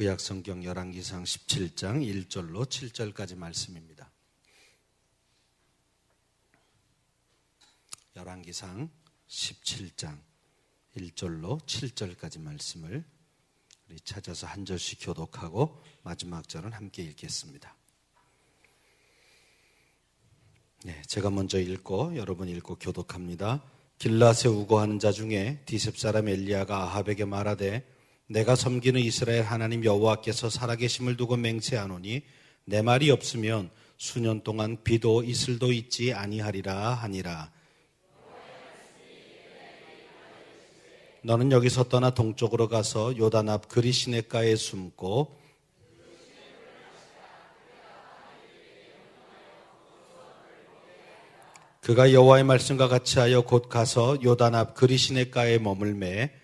구약성경 열왕기상 17장 1절로 7절까지 말씀입니다. 열왕기상 17장 1절로 7절까지 말씀을 우리 찾아서 한 절씩 교독하고 마지막 절은 함께 읽겠습니다. 제가 먼저 읽고 여러분 읽고 교독합니다. 길라세 우거하는 자 중에 디셉 사람 엘리야가 아합에게 말하되 내가 섬기는 이스라엘 하나님 여호와께서 살아계심을 두고 맹세하노니 내 말이 없으면 수년 동안 비도 이슬도 있지 아니하리라 하니라. 너는 여기서 떠나 동쪽으로 가서 요단 앞 그리시네가에 숨고 그가 여호와의 말씀과 같이 하여 곧 가서 요단 앞 그리시네가에 머물매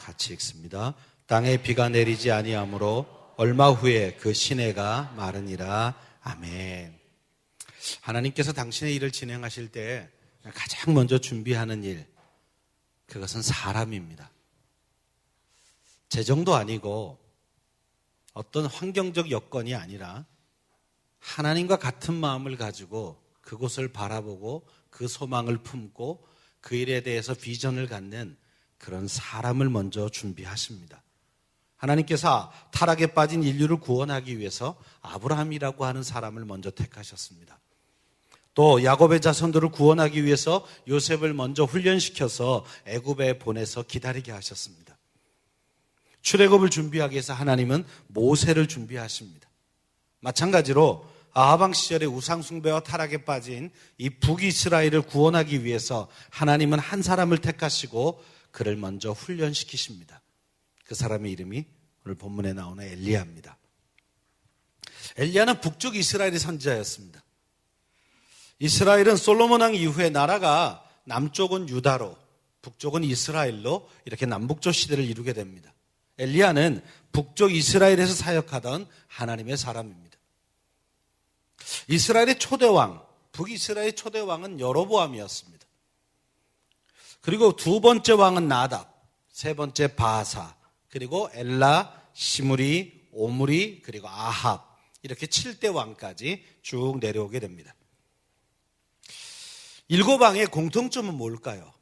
같이 읽습니다. 땅에 비가 내리지 아니하므로 얼마 후에 그 시내가 마르니라. 아멘. 하나님께서 당신의 일을 진행하실 때 가장 먼저 준비하는 일, 그것은 사람입니다. 재정도 아니고 어떤 환경적 여건이 아니라 하나님과 같은 마음을 가지고 그곳을 바라보고 그 소망을 품고 그 일에 대해서 비전을 갖는 그런 사람을 먼저 준비하십니다. 하나님께서 타락에 빠진 인류를 구원하기 위해서 아브라함이라고 하는 사람을 먼저 택하셨습니다. 또 야곱의 자손들을 구원하기 위해서 요셉을 먼저 훈련시켜서 애굽에 보내서 기다리게 하셨습니다. 출애굽을 준비하기 위해서 하나님은 모세를 준비하십니다. 마찬가지로 아합 왕 시절에 우상 숭배와 타락에 빠진 이 북이스라엘을 구원하기 위해서 하나님은 한 사람을 택하시고 그를 먼저 훈련시키십니다. 그 사람의 이름이 오늘 본문에 나오는 엘리야입니다. 엘리야는 북쪽 이스라엘의 선지자였습니다. 이스라엘은 솔로몬 왕 이후에 나라가 남쪽은 유다로 북쪽은 이스라엘로 이렇게 남북조 시대를 이루게 됩니다. 엘리야는 북쪽 이스라엘에서 사역하던 하나님의 사람입니다. 이스라엘의 초대왕, 북이스라엘의 초대왕은 여로보암이었습니다. 그리고 두 번째 왕은 나답, 세 번째 바사, 그리고 엘라, 시므리, 오므리, 그리고 아합, 이렇게 7대 왕까지 쭉 내려오게 됩니다. 7왕의 공통점은 뭘까요?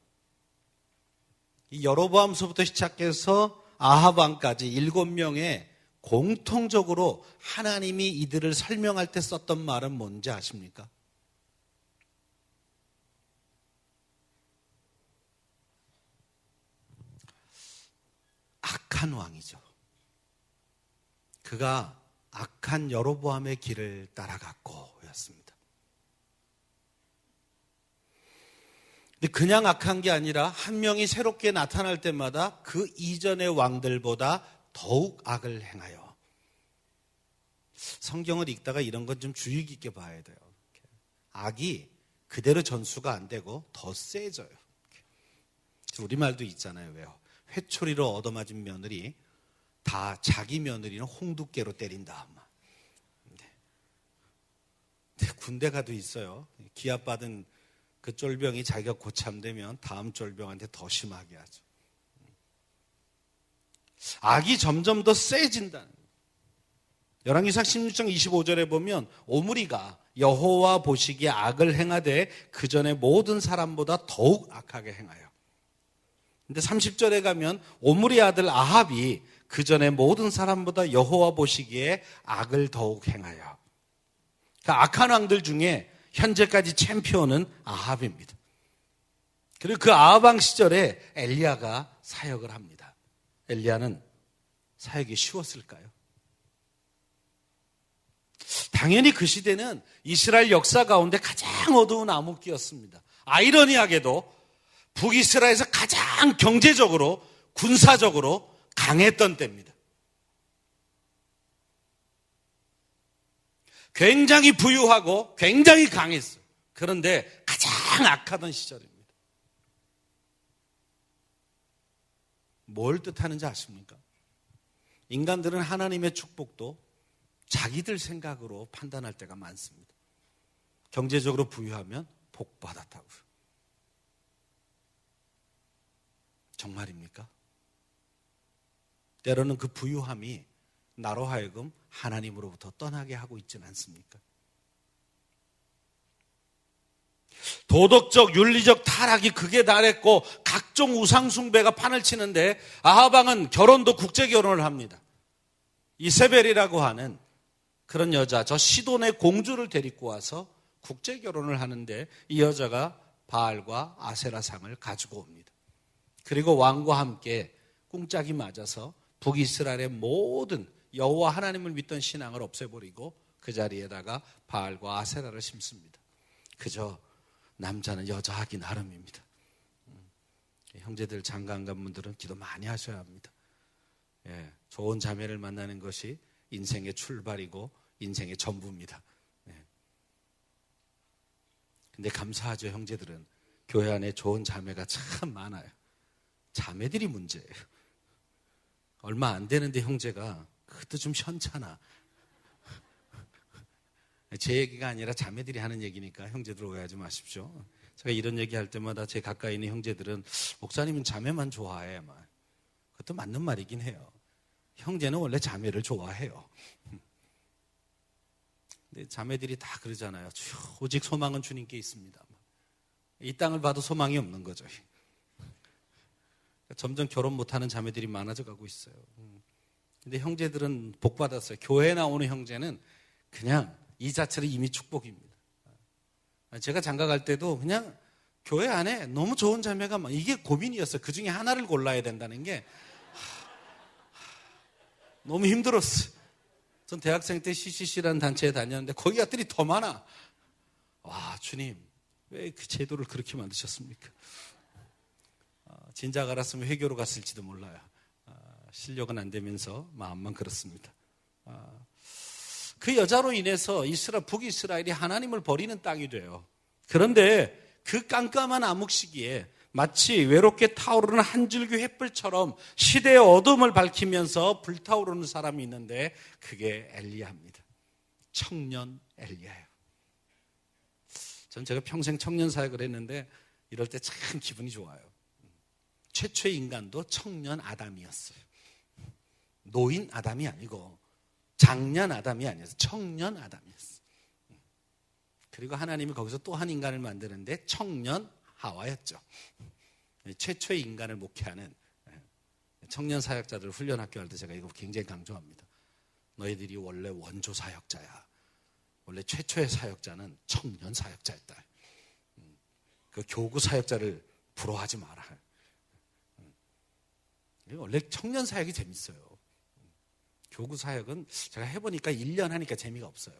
이 여로보암서부터 시작해서 아합 왕까지 7명의 공통적으로 하나님이 이들을 설명할 때 썼던 말은 뭔지 아십니까? 악한 왕이죠. 그가 악한 여로보암의 길을 따라갔고 였습니다. 근데 그냥 악한 게 아니라 한 명이 새롭게 나타날 때마다 그 이전의 왕들보다 더욱 악을 행하여. 성경을 읽다가 이런 건 좀 주의 깊게 봐야 돼요. 악이 그대로 전수가 안 되고 더 세져요. 우리말도 있잖아요. 왜요? 회초리로 얻어맞은 며느리 다 자기 며느리는 홍두깨로 때린다. 근데 군대 가도 있어요. 기합받은 그 쫄병이 자기가 고참되면 다음 쫄병한테 더 심하게 하죠. 악이 점점 더 세진다는 거예요. 열왕기상 16장 25절에 보면 오므리가 여호와 보시기에 악을 행하되 그 전에 모든 사람보다 더욱 악하게 행하여. 근데 30절에 가면 오므리 아들 아합이 그 전에 모든 사람보다 여호와 보시기에 악을 더욱 행하여. 그러니까 악한 왕들 중에 현재까지 챔피언은 아합입니다. 그리고 그 아합 왕 시절에 엘리야가 사역을 합니다. 엘리야는 사역이 쉬웠을까요? 당연히 그 시대는 이스라엘 역사 가운데 가장 어두운 암흑기였습니다. 아이러니하게도 북이스라엘에서 가장 경제적으로 군사적으로 강했던 때입니다. 굉장히 부유하고 굉장히 강했어요. 그런데 가장 악하던 시절입니다. 뭘 뜻하는지 아십니까? 인간들은 하나님의 축복도 자기들 생각으로 판단할 때가 많습니다. 경제적으로 부유하면 복 받았다고요. 정말입니까? 때로는 그 부유함이 나로 하여금 하나님으로부터 떠나게 하고 있지는 않습니까? 도덕적, 윤리적 타락이 극에 달했고 각종 우상숭배가 판을 치는데 아합 왕은 결혼도 국제결혼을 합니다. 이세벨이라고 하는 그런 여자, 저 시돈의 공주를 데리고 와서 국제결혼을 하는데 이 여자가 바알과 아세라상을 가지고 옵니다. 그리고 왕과 함께 꿍짝이 맞아서 북이스라엘의 모든 여호와 하나님을 믿던 신앙을 없애버리고 그 자리에다가 바알과 아세라를 심습니다. 그저 남자는 여자하기 나름입니다. 형제들 장가간 분들은 기도 많이 하셔야 합니다. 예, 좋은 자매를 만나는 것이 인생의 출발이고 인생의 전부입니다. 근데 감사하죠, 형제들은 교회 안에 좋은 자매가 참 많아요. 자매들이 문제예요. 얼마 안 되는데 형제가 그것도 좀 현찮아. 제 얘기가 아니라 자매들이 하는 얘기니까 형제들 오해하지 마십시오. 제가 이런 얘기할 때마다 제 가까이 있는 형제들은 목사님은 자매만 좋아해. 그것도 맞는 말이긴 해요. 형제는 원래 자매를 좋아해요. 근데 자매들이 다 그러잖아요. 오직 소망은 주님께 있습니다. 이 땅을 봐도 소망이 없는 거죠. 점점 결혼 못하는 자매들이 많아져 가고 있어요. 근데 형제들은 복 받았어요. 교회에 나오는 형제는 그냥 이 자체로 이미 축복입니다. 제가 장가 갈 때도 그냥 교회 안에 너무 좋은 자매가 이게 고민이었어요. 그 중에 하나를 골라야 된다는 게 너무 힘들었어요. 전 대학생 때 CCC라는 단체에 다녔는데 거기 갔더니 더 많아. 와, 주님 왜 그 제도를 그렇게 만드셨습니까? 진작 알았으면 회교로 갔을지도 몰라요. 실력은 안 되면서 마음만 그렇습니다. 그 여자로 인해서 북이스라엘이 하나님을 버리는 땅이 돼요. 그런데 그 깜깜한 암흑 시기에 마치 외롭게 타오르는 한 줄기 횃불처럼 시대의 어둠을 밝히면서 불타오르는 사람이 있는데 그게 엘리야입니다. 청년 엘리야예요. 전 제가 평생 청년 사역을 했는데 이럴 때 참 기분이 좋아요. 최초의 인간도 청년 아담이었어요. 노인 아담이 아니고 장년 아담이 아니어서 청년 아담이었어요. 그리고 하나님이 거기서 또 한 인간을 만드는데 청년 하와였죠. 최초의 인간을 목회하는 청년 사역자들 훈련학교 할 때 제가 이거 굉장히 강조합니다. 너희들이 원래 원조 사역자야. 원래 최초의 사역자는 청년 사역자였다. 그 교구 사역자를 부러워하지 마라. 원래 청년 사역이 재밌어요. 교구 사역은 제가 해보니까 1년 하니까 재미가 없어요.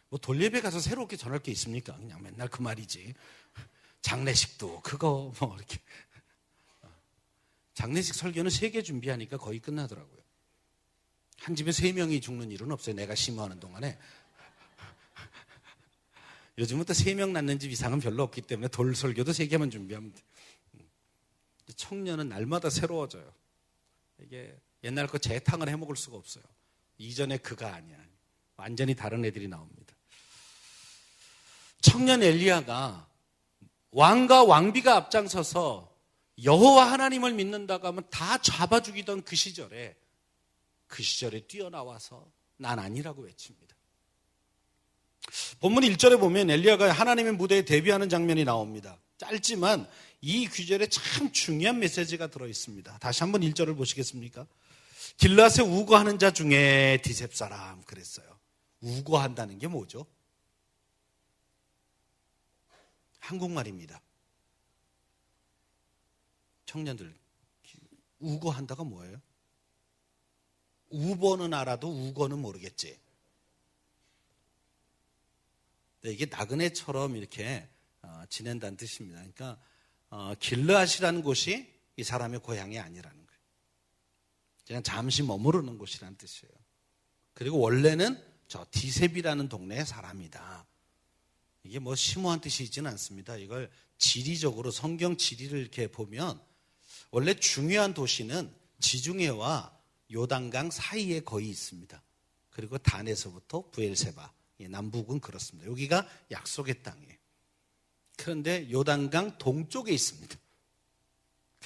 뭐 돌예배 가서 새롭게 전할 게 있습니까? 그냥 맨날 그 말이지. 장례식도 그거 뭐 이렇게. 장례식 설교는 3개 준비하니까 거의 끝나더라고요. 한 집에 3명이 죽는 일은 없어요. 내가 심호하는 동안에. 요즘은 또 3명 낳는 집 이상은 별로 없기 때문에 돌 설교도 3개만 준비하면 돼요. 청년은 날마다 새로워져요. 이게 옛날 거 재탕을 해먹을 수가 없어요. 이전에 그가 아니야. 완전히 다른 애들이 나옵니다. 청년 엘리야가 왕과 왕비가 앞장서서 여호와 하나님을 믿는다고 하면 다 잡아 죽이던 그 시절에 뛰어나와서 난 아니라고 외칩니다. 본문 1절에 보면 엘리야가 하나님의 무대에 데뷔하는 장면이 나옵니다. 짧지만 이 구절에 참 중요한 메시지가 들어있습니다. 다시 한번 1절을 보시겠습니까? 길앗에 우거하는 자 중에 디셉 사람 그랬어요. 우거한다는 게 뭐죠? 한국말입니다. 청년들, 우거한다가 뭐예요? 우버는 알아도 우거는 모르겠지. 이게 나그네처럼 이렇게 지낸다는 뜻입니다. 그러니까 길르앗이라는 곳이 이 사람의 고향이 아니라는 거예요. 그냥 잠시 머무르는 곳이라는 뜻이에요. 그리고 원래는 저 디셉이라는 동네의 사람이다. 이게 뭐 심오한 뜻이 있지는 않습니다. 이걸 지리적으로 성경 지리를 이렇게 보면 원래 중요한 도시는 지중해와 요단강 사이에 거의 있습니다. 그리고 단에서부터 부엘세바, 남북은 그렇습니다. 여기가 약속의 땅이에요. 그런데 요단강 동쪽에 있습니다.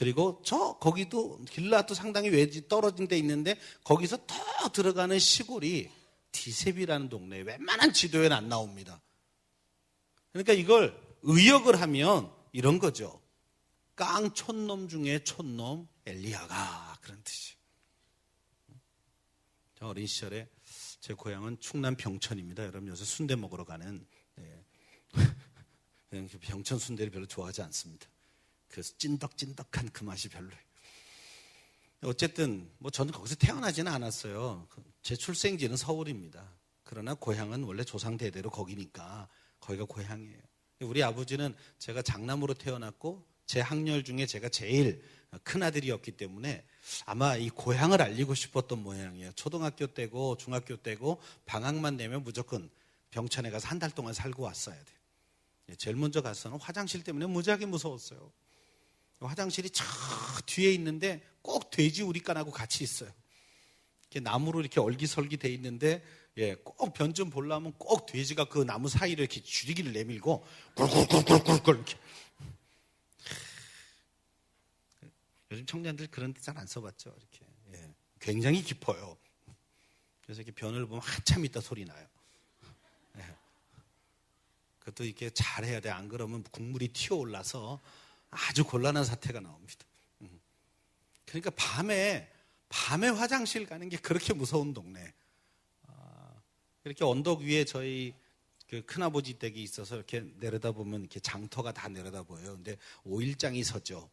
그리고 거기도 길르앗도 상당히 외지 떨어진 데 있는데 거기서 더 들어가는 시골이 디셉이라는 동네에 웬만한 지도에는 안 나옵니다. 그러니까 이걸 의역을 하면 이런 거죠. 깡촌놈 중에 촌놈 엘리야가, 그런 뜻이에요. 저 어린 시절에 제 고향은 충남 병천입니다. 여러분 요새 순대 먹으러 가는, 병천 순대를 별로 좋아하지 않습니다. 그 찐덕찐덕한 그 맛이 별로예요. 어쨌든 저는 거기서 태어나지는 않았어요. 제 출생지는 서울입니다. 그러나 고향은 원래 조상 대대로 거기니까 거기가 고향이에요. 우리 아버지는 제가 장남으로 태어났고 제 학렬 중에 제가 제일 큰 아들이었기 때문에 아마 이 고향을 알리고 싶었던 모양이에요. 초등학교 때고 중학교 때고 방학만 되면 무조건 병천에 가서 한 달 동안 살고 왔어야 돼요. 제일 먼저 가서는 화장실 때문에 무지하게 무서웠어요. 화장실이 저 뒤에 있는데 꼭 돼지 우리간하고 같이 있어요. 이렇게 나무로 이렇게 얼기설기 돼 있는데, 꼭 변 좀 보려면 꼭 돼지가 그 나무 사이를 이렇게 줄이기를 내밀고 꿀꿀꿀꿀꿀 이렇게. 요즘 청년들 그런 데 잘 안 써봤죠. 이렇게. 굉장히 깊어요. 그래서 이렇게 변을 보면 한참 있다 소리 나요. 그것도 이렇게 잘해야 돼. 안 그러면 국물이 튀어올라서 아주 곤란한 사태가 나옵니다. 그러니까 밤에 화장실 가는 게 그렇게 무서운 동네. 이렇게 언덕 위에 저희 그 큰아버지 댁이 있어서 이렇게 내려다보면 이렇게 장터가 다 내려다보여요. 근데 5일장이 서죠.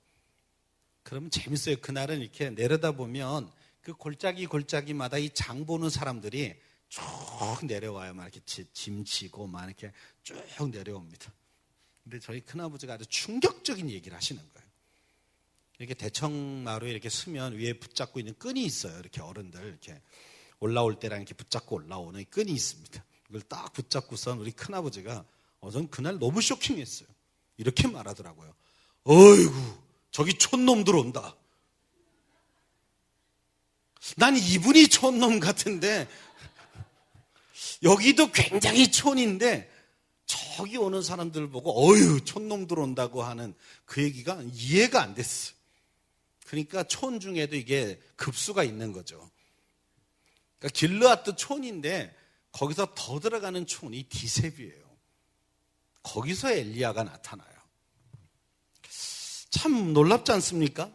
그러면 재밌어요. 그날은 이렇게 내려다보면 그 골짜기마다 이 장 보는 사람들이 쭉 내려와요. 막 이렇게 짐 지고 막 이렇게 쭉 내려옵니다. 근데 저희 큰아버지가 아주 충격적인 얘기를 하시는 거예요. 이렇게 대청마루에 이렇게 서면 위에 붙잡고 있는 끈이 있어요. 이렇게 어른들 이렇게 올라올 때랑 이렇게 붙잡고 올라오는 끈이 있습니다. 이걸 딱 붙잡고선 우리 큰아버지가 전 그날 너무 쇼킹했어요. 이렇게 말하더라고요. 어이구, 저기 촌놈들 온다. 난 이분이 촌놈 같은데 여기도 굉장히 촌인데 저기 오는 사람들 보고 어휴 촌놈들 온다고 하는 그 얘기가 이해가 안 됐어요. 그러니까 촌 중에도 이게 급수가 있는 거죠. 그러니까 길르앗도 촌인데 거기서 더 들어가는 촌이 디셉이에요. 거기서 엘리야가 나타나요. 참 놀랍지 않습니까?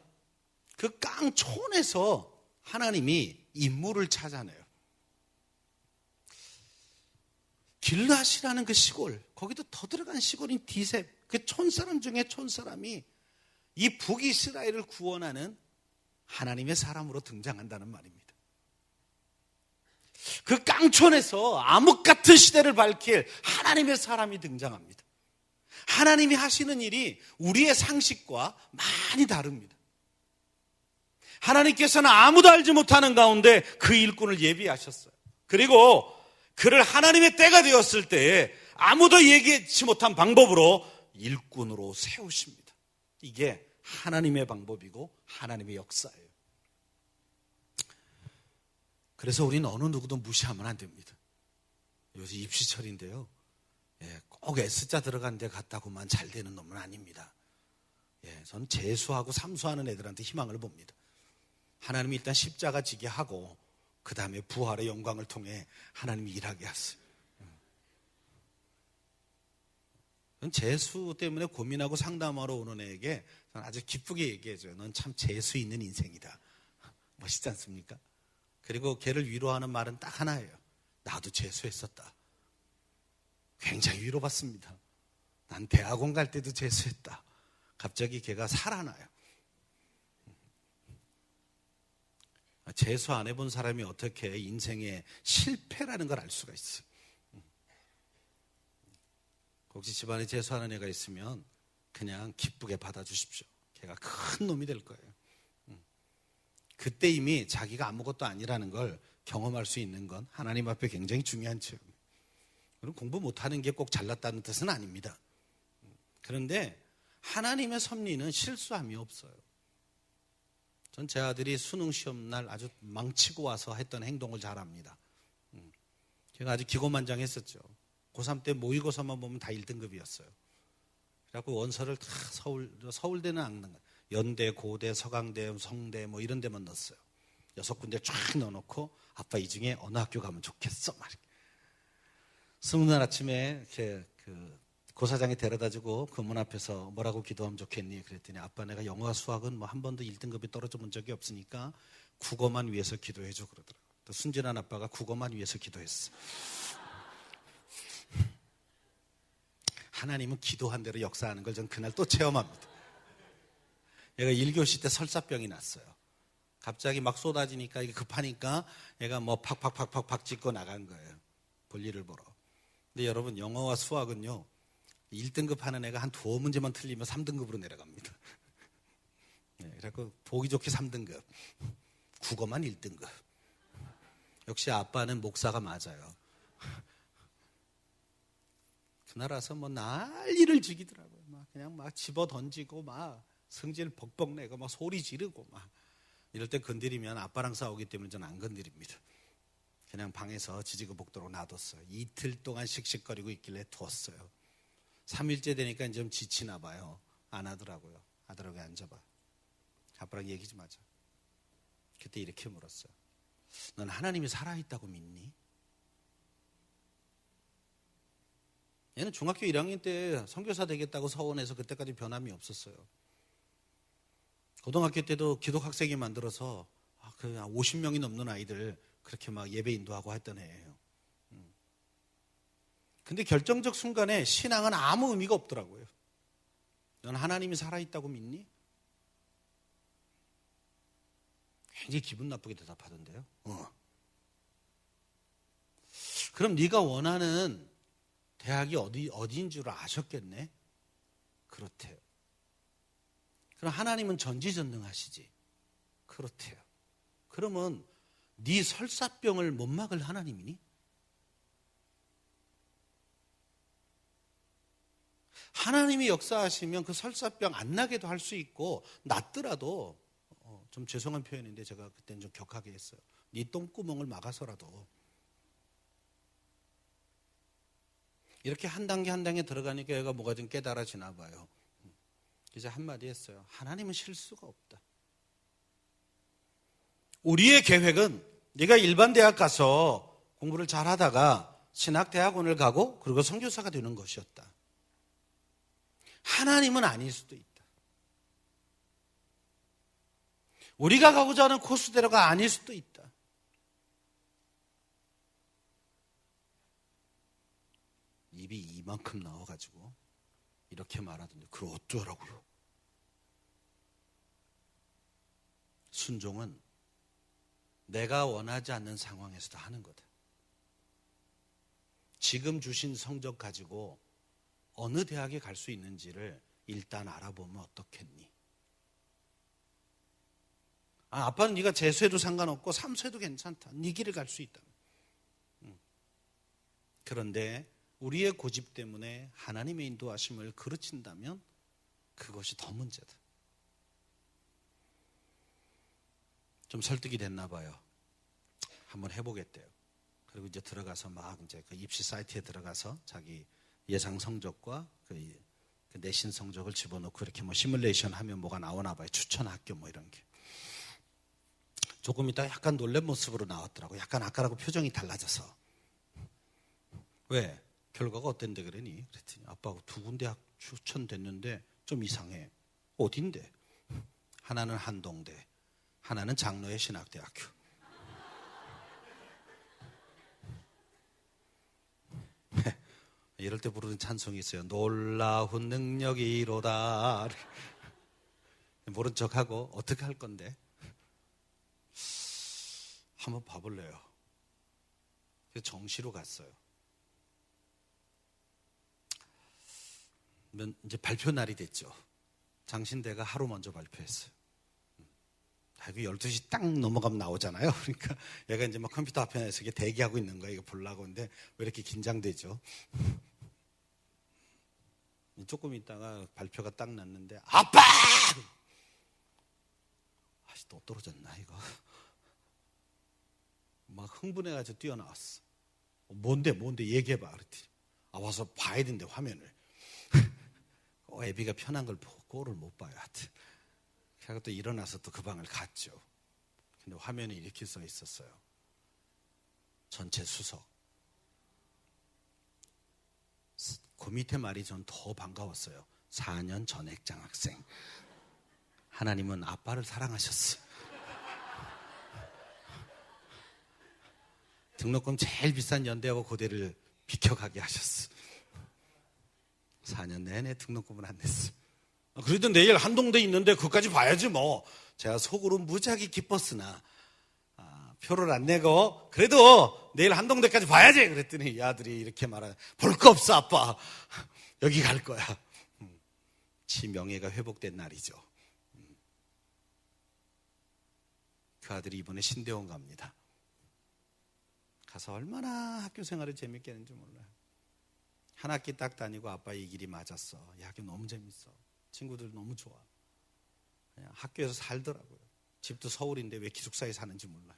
그 깡촌에서 하나님이 인물을 찾아내요. 길르앗이라는 그 시골, 거기도 더 들어간 시골인 디셉, 그 촌사람 중에 촌사람이 이 북이스라엘을 구원하는 하나님의 사람으로 등장한다는 말입니다. 그 깡촌에서 암흑 같은 시대를 밝힐 하나님의 사람이 등장합니다. 하나님이 하시는 일이 우리의 상식과 많이 다릅니다. 하나님께서는 아무도 알지 못하는 가운데 그 일꾼을 예비하셨어요. 그리고 그를 하나님의 때가 되었을 때 아무도 얘기하지 못한 방법으로 일꾼으로 세우십니다. 이게 하나님의 방법이고 하나님의 역사예요. 그래서 우리는 어느 누구도 무시하면 안 됩니다. 요새 입시철인데요. 꼭 S자 들어간 데 갔다고만 잘 되는 놈은 아닙니다. 저는 재수하고 삼수하는 애들한테 희망을 봅니다. 하나님이 일단 십자가 지게 하고 그 다음에 부활의 영광을 통해 하나님이 일하게 하세요. 재수 때문에 고민하고 상담하러 오는 애에게 저는 아주 기쁘게 얘기해줘요. 넌 참 재수 있는 인생이다. 멋있지 않습니까? 그리고 걔를 위로하는 말은 딱 하나예요. 나도 재수했었다. 굉장히 위로받습니다. 난 대학원 갈 때도 재수했다. 갑자기 걔가 살아나요. 재수 안 해본 사람이 어떻게 인생의 실패라는 걸 알 수가 있어요. 혹시 집안에 재수하는 애가 있으면 그냥 기쁘게 받아주십시오. 걔가 큰 놈이 될 거예요. 그때 이미 자기가 아무것도 아니라는 걸 경험할 수 있는 건 하나님 앞에 굉장히 중요한 체험이에요. 그럼 공부 못하는 게 꼭 잘났다는 뜻은 아닙니다. 그런데 하나님의 섭리는 실수함이 없어요. 전 제 아들이 수능 시험 날 아주 망치고 와서 했던 행동을 잘 압니다. 제가 아주 기고만장했었죠. 고3 때 모의고사만 보면 다 1등급이었어요. 그래갖고 원서를 다 서울대는 안 간 거예요. 연대, 고대, 서강대, 성대 뭐 이런 데만 넣었어요. 6군데 쫙 넣어놓고 아빠 이 중에 어느 학교 가면 좋겠어 말이야. 스무 날 아침에 이렇게 고사장이 데려다주고 그 문 앞에서 뭐라고 기도하면 좋겠니? 그랬더니 아빠 내가 영어와 수학은 뭐 한 번도 1등급이 떨어져 본 적이 없으니까 국어만 위해서 기도해줘 그러더라고요. 또 순진한 아빠가 국어만 위해서 기도했어. 하나님은 기도한 대로 역사하는 걸 전 그날 또 체험합니다. 얘가 1교시 때 설사병이 났어요. 갑자기 막 쏟아지니까 이게 급하니까 얘가 뭐 팍팍팍팍팍 짚고 나간 거예요. 볼일을 보러. 근데 여러분 영어와 수학은요 1등급 하는 애가 한 2문제만 틀리면 3등급으로 내려갑니다. 네, 그래서 보기 좋게 3등급, 국어만 1등급. 역시 아빠는 목사가 맞아요. 그날 와서 뭐 난리를 죽이더라고요. 막 그냥 막 집어 던지고 막 성질 벅벅 내고 막 소리 지르고 막 이럴 때 건드리면 아빠랑 싸우기 때문에 저는 안 건드립니다. 그냥 방에서 지지고 볶도록 놔뒀어요. 이틀 동안 씩씩거리고 있길래 두었어요. 3일째 되니까 좀 지치나 봐요. 안 하더라고요. 아들하고 앉아봐. 아빠랑 얘기 좀 하자. 그때 이렇게 물었어요. 넌 하나님이 살아있다고 믿니? 얘는 중학교 1학년 때 선교사 되겠다고 서원해서 그때까지 변함이 없었어요. 고등학교 때도 기독학생이 만들어서 50명이 넘는 아이들 그렇게 막 예배 인도하고 했던 애예요. 근데 결정적 순간에 신앙은 아무 의미가 없더라고요. 넌 하나님이 살아있다고 믿니? 굉장히 기분 나쁘게 대답하던데요. 그럼 네가 원하는 대학이 어디인 줄 아셨겠네? 그렇대요. 그럼 하나님은 전지전능하시지? 그렇대요. 그러면 네 설사병을 못 막을 하나님이니? 하나님이 역사하시면 그 설사병 안 나게도 할 수 있고 낫더라도 좀 죄송한 표현인데 제가 그때는 좀 격하게 했어요. 네 똥구멍을 막아서라도 이렇게 한 단계 한 단계 들어가니까 얘가 뭐가 좀 깨달아지나 봐요. 그래서 한마디 했어요. 하나님은 실수가 없다. 우리의 계획은 네가 일반 대학 가서 공부를 잘하다가 신학대학원을 가고 그리고 선교사가 되는 것이었다. 하나님은 아닐 수도 있다. 우리가 가고자 하는 코스대로가 아닐 수도 있다. 입이 이만큼 나와가지고 이렇게 말하던데 그걸 어쩌라고요? 순종은 내가 원하지 않는 상황에서도 하는 거다. 지금 주신 성적 가지고 어느 대학에 갈 수 있는지를 일단 알아보면 어떻겠니? 아빠는 네가 재수해도 상관없고 삼수해도 괜찮다. 네 길을 갈 수 있다. 그런데 우리의 고집 때문에 하나님의 인도하심을 그르친다면 그것이 더 문제다. 좀 설득이 됐나 봐요. 한번 해보겠대요. 그리고 이제 들어가서 막 이제 그 입시 사이트에 들어가서 자기 예상 성적과 그 내신 성적을 집어넣고 이렇게 뭐 시뮬레이션 하면 뭐가 나오나 봐요. 추천 학교 뭐 이런 게. 조금 있다가 약간 놀란 모습으로 나왔더라고. 약간 아까라고 표정이 달라져서. 왜? 결과가 어땠는데 그러니? 그랬더니 아빠하고 2군데 추천됐는데 좀 이상해. 어딘데? 하나는 한동대, 하나는 장로의 신학대학교. 이럴 때 부르는 찬송이 있어요. 놀라운 능력이로다. 모른 척하고 어떻게 할 건데? 한번 봐볼래요. 정시로 갔어요. 이제 발표 날이 됐죠. 장신대가 하루 먼저 발표했어요. 12시 딱 넘어가면 나오잖아요. 그러니까 얘가 이제 막 컴퓨터 앞에서 대기하고 있는 거예요. 이거 보려고. 근데 왜 이렇게 긴장되죠? 조금 있다가 발표가 딱 났는데 아빠! 또 떨어졌나 이거? 막 흥분해가지고 뛰어나왔어. 뭔데 얘기해봐. 그랬더니 와서 봐야 된대 화면을. 애비가 편한 걸 보고 꼴을 못 봐요. 하여튼 하고 또 일어나서 또 그 방을 갔죠. 근데 화면에 이렇게 써 있었어요. 전체 수석. 그 밑에 말이 전 더 반가웠어요. 4년 전액 장학생. 하나님은 아빠를 사랑하셨어. 등록금 제일 비싼 연대하고 고대를 비켜가게 하셨어. 4년 내내 등록금을 안 냈어. 그래도 내일 한동대 있는데 그것까지 봐야지 뭐. 제가 속으로 무지하게 기뻤으나 표를 안 내고 그래도 내일 한동대까지 봐야지. 그랬더니 이 아들이 이렇게 말하는, 볼 거 없어 아빠. 여기 갈 거야. 지 명예가 회복된 날이죠. 그 아들이 이번에 신대원 갑니다. 가서 얼마나 학교 생활을 재밌게 했는지 몰라요. 한 학기 딱 다니고 아빠 이 길이 맞았어. 이 학교 너무 재밌어. 친구들 너무 좋아. 그냥 학교에서 살더라고요. 집도 서울인데 왜 기숙사에 사는지 몰라요.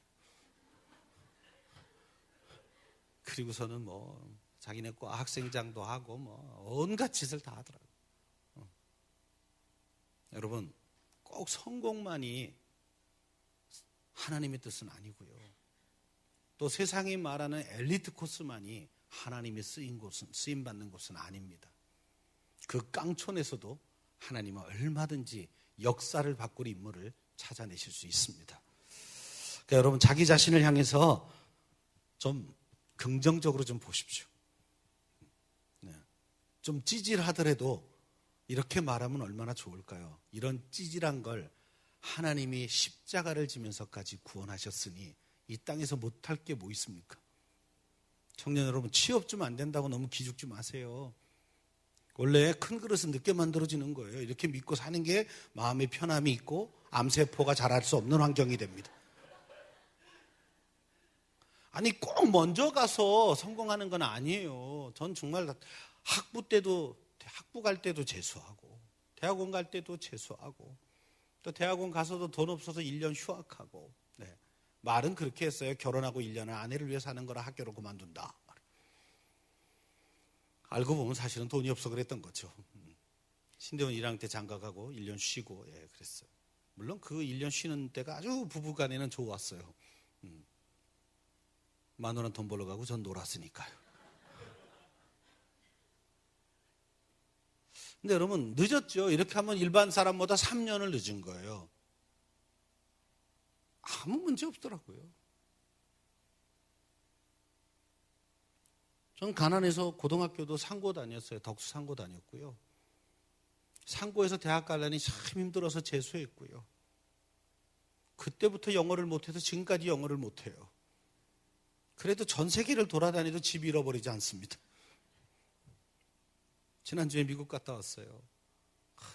그리고서는 뭐 자기네 과 학생장도 하고 뭐 온갖 짓을 다 하더라고요. 여러분, 꼭 성공만이 하나님의 뜻은 아니고요. 또 세상이 말하는 엘리트 코스만이 하나님이 쓰임 받는 곳은 아닙니다. 그 깡촌에서도 하나님은 얼마든지 역사를 바꿀 인물을 찾아내실 수 있습니다. 그러니까 여러분, 자기 자신을 향해서 좀 긍정적으로 좀 보십시오. 좀 찌질하더라도 이렇게 말하면 얼마나 좋을까요? 이런 찌질한 걸 하나님이 십자가를 지면서까지 구원하셨으니 이 땅에서 못할 게 뭐 있습니까? 청년 여러분, 취업 좀 안 된다고 너무 기죽지 마세요. 원래 큰 그릇은 늦게 만들어지는 거예요. 이렇게 믿고 사는 게 마음의 편함이 있고 암세포가 자랄 수 없는 환경이 됩니다. 아니, 꼭 먼저 가서 성공하는 건 아니에요. 전 정말 학부 갈 때도 재수하고 대학원 갈 때도 재수하고 또 대학원 가서도 돈 없어서 1년 휴학하고, 말은 그렇게 했어요. 결혼하고 1년을 아내를 위해 사는 거라 학교를 그만둔다. 알고 보면 사실은 돈이 없어 그랬던 거죠. 신대원 1학년 때 장가가고 1년 쉬고 그랬어요. 물론 그 1년 쉬는 때가 아주 부부간에는 좋았어요. 10,000원 돈 벌러 가고 전 놀았으니까요. 근데 여러분, 늦었죠. 이렇게 하면 일반 사람보다 3년을 늦은 거예요. 아무 문제 없더라고요. 전 가난해서 고등학교도 상고 다녔어요. 덕수 상고 다녔고요. 상고에서 대학 가려니 참 힘들어서 재수했고요. 그때부터 영어를 못해서 지금까지 영어를 못해요. 그래도 전 세계를 돌아다니도 집 잃어버리지 않습니다. 지난주에 미국 갔다 왔어요.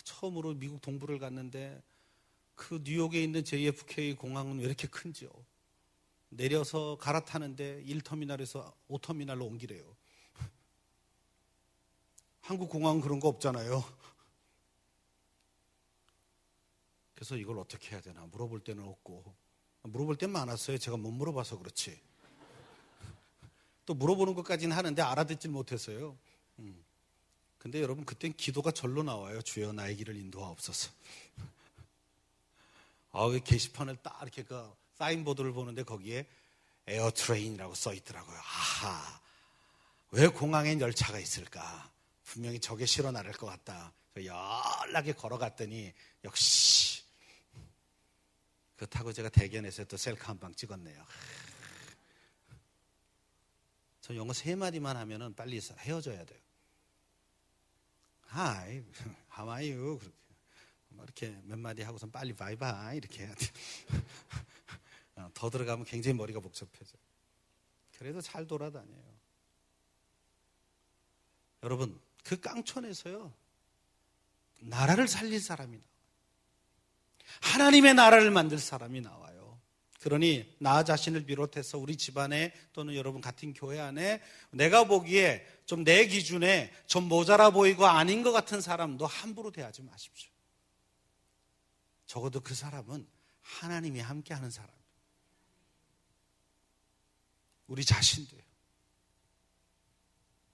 처음으로 미국 동부를 갔는데 그 뉴욕에 있는 JFK 공항은 왜 이렇게 큰지요? 내려서 갈아타는데 1터미널에서 5터미널로 옮기래요. 한국 공항은 그런 거 없잖아요. 그래서 이걸 어떻게 해야 되나 물어볼 때는 없고, 물어볼 때는 많았어요. 제가 못 물어봐서 그렇지. 또 물어보는 것까지는 하는데 알아듣질 못했어요. 근데 여러분, 그땐 기도가 절로 나와요. 주여 나의 길을 인도하옵소서. 게시판을 딱 이렇게 그 사인보드를 보는데 거기에 에어트레인이라고 써 있더라고요. 아하, 왜 공항엔 열차가 있을까? 분명히 저게 실어 나를 것 같다. 연락에 걸어갔더니 역시 그거 타고 제가 대견해서 또 셀카 한 방 찍었네요. 저 영어 3마디만 하면은 빨리 헤어져야 돼요. Hi, how are you? 이렇게 몇 마디 하고선 빨리 바이바이 이렇게 해야 돼. 더 들어가면 굉장히 머리가 복잡해져요. 그래도 잘 돌아다녀요. 여러분, 그 깡촌에서요, 나라를 살릴 사람이 나와요. 하나님의 나라를 만들 사람이 나와요. 그러니 나 자신을 비롯해서 우리 집안에 또는 여러분 같은 교회 안에 내가 보기에 좀 내 기준에 좀 모자라 보이고 아닌 것 같은 사람도 함부로 대하지 마십시오. 적어도 그 사람은 하나님이 함께하는 사람이에요. 우리 자신도요.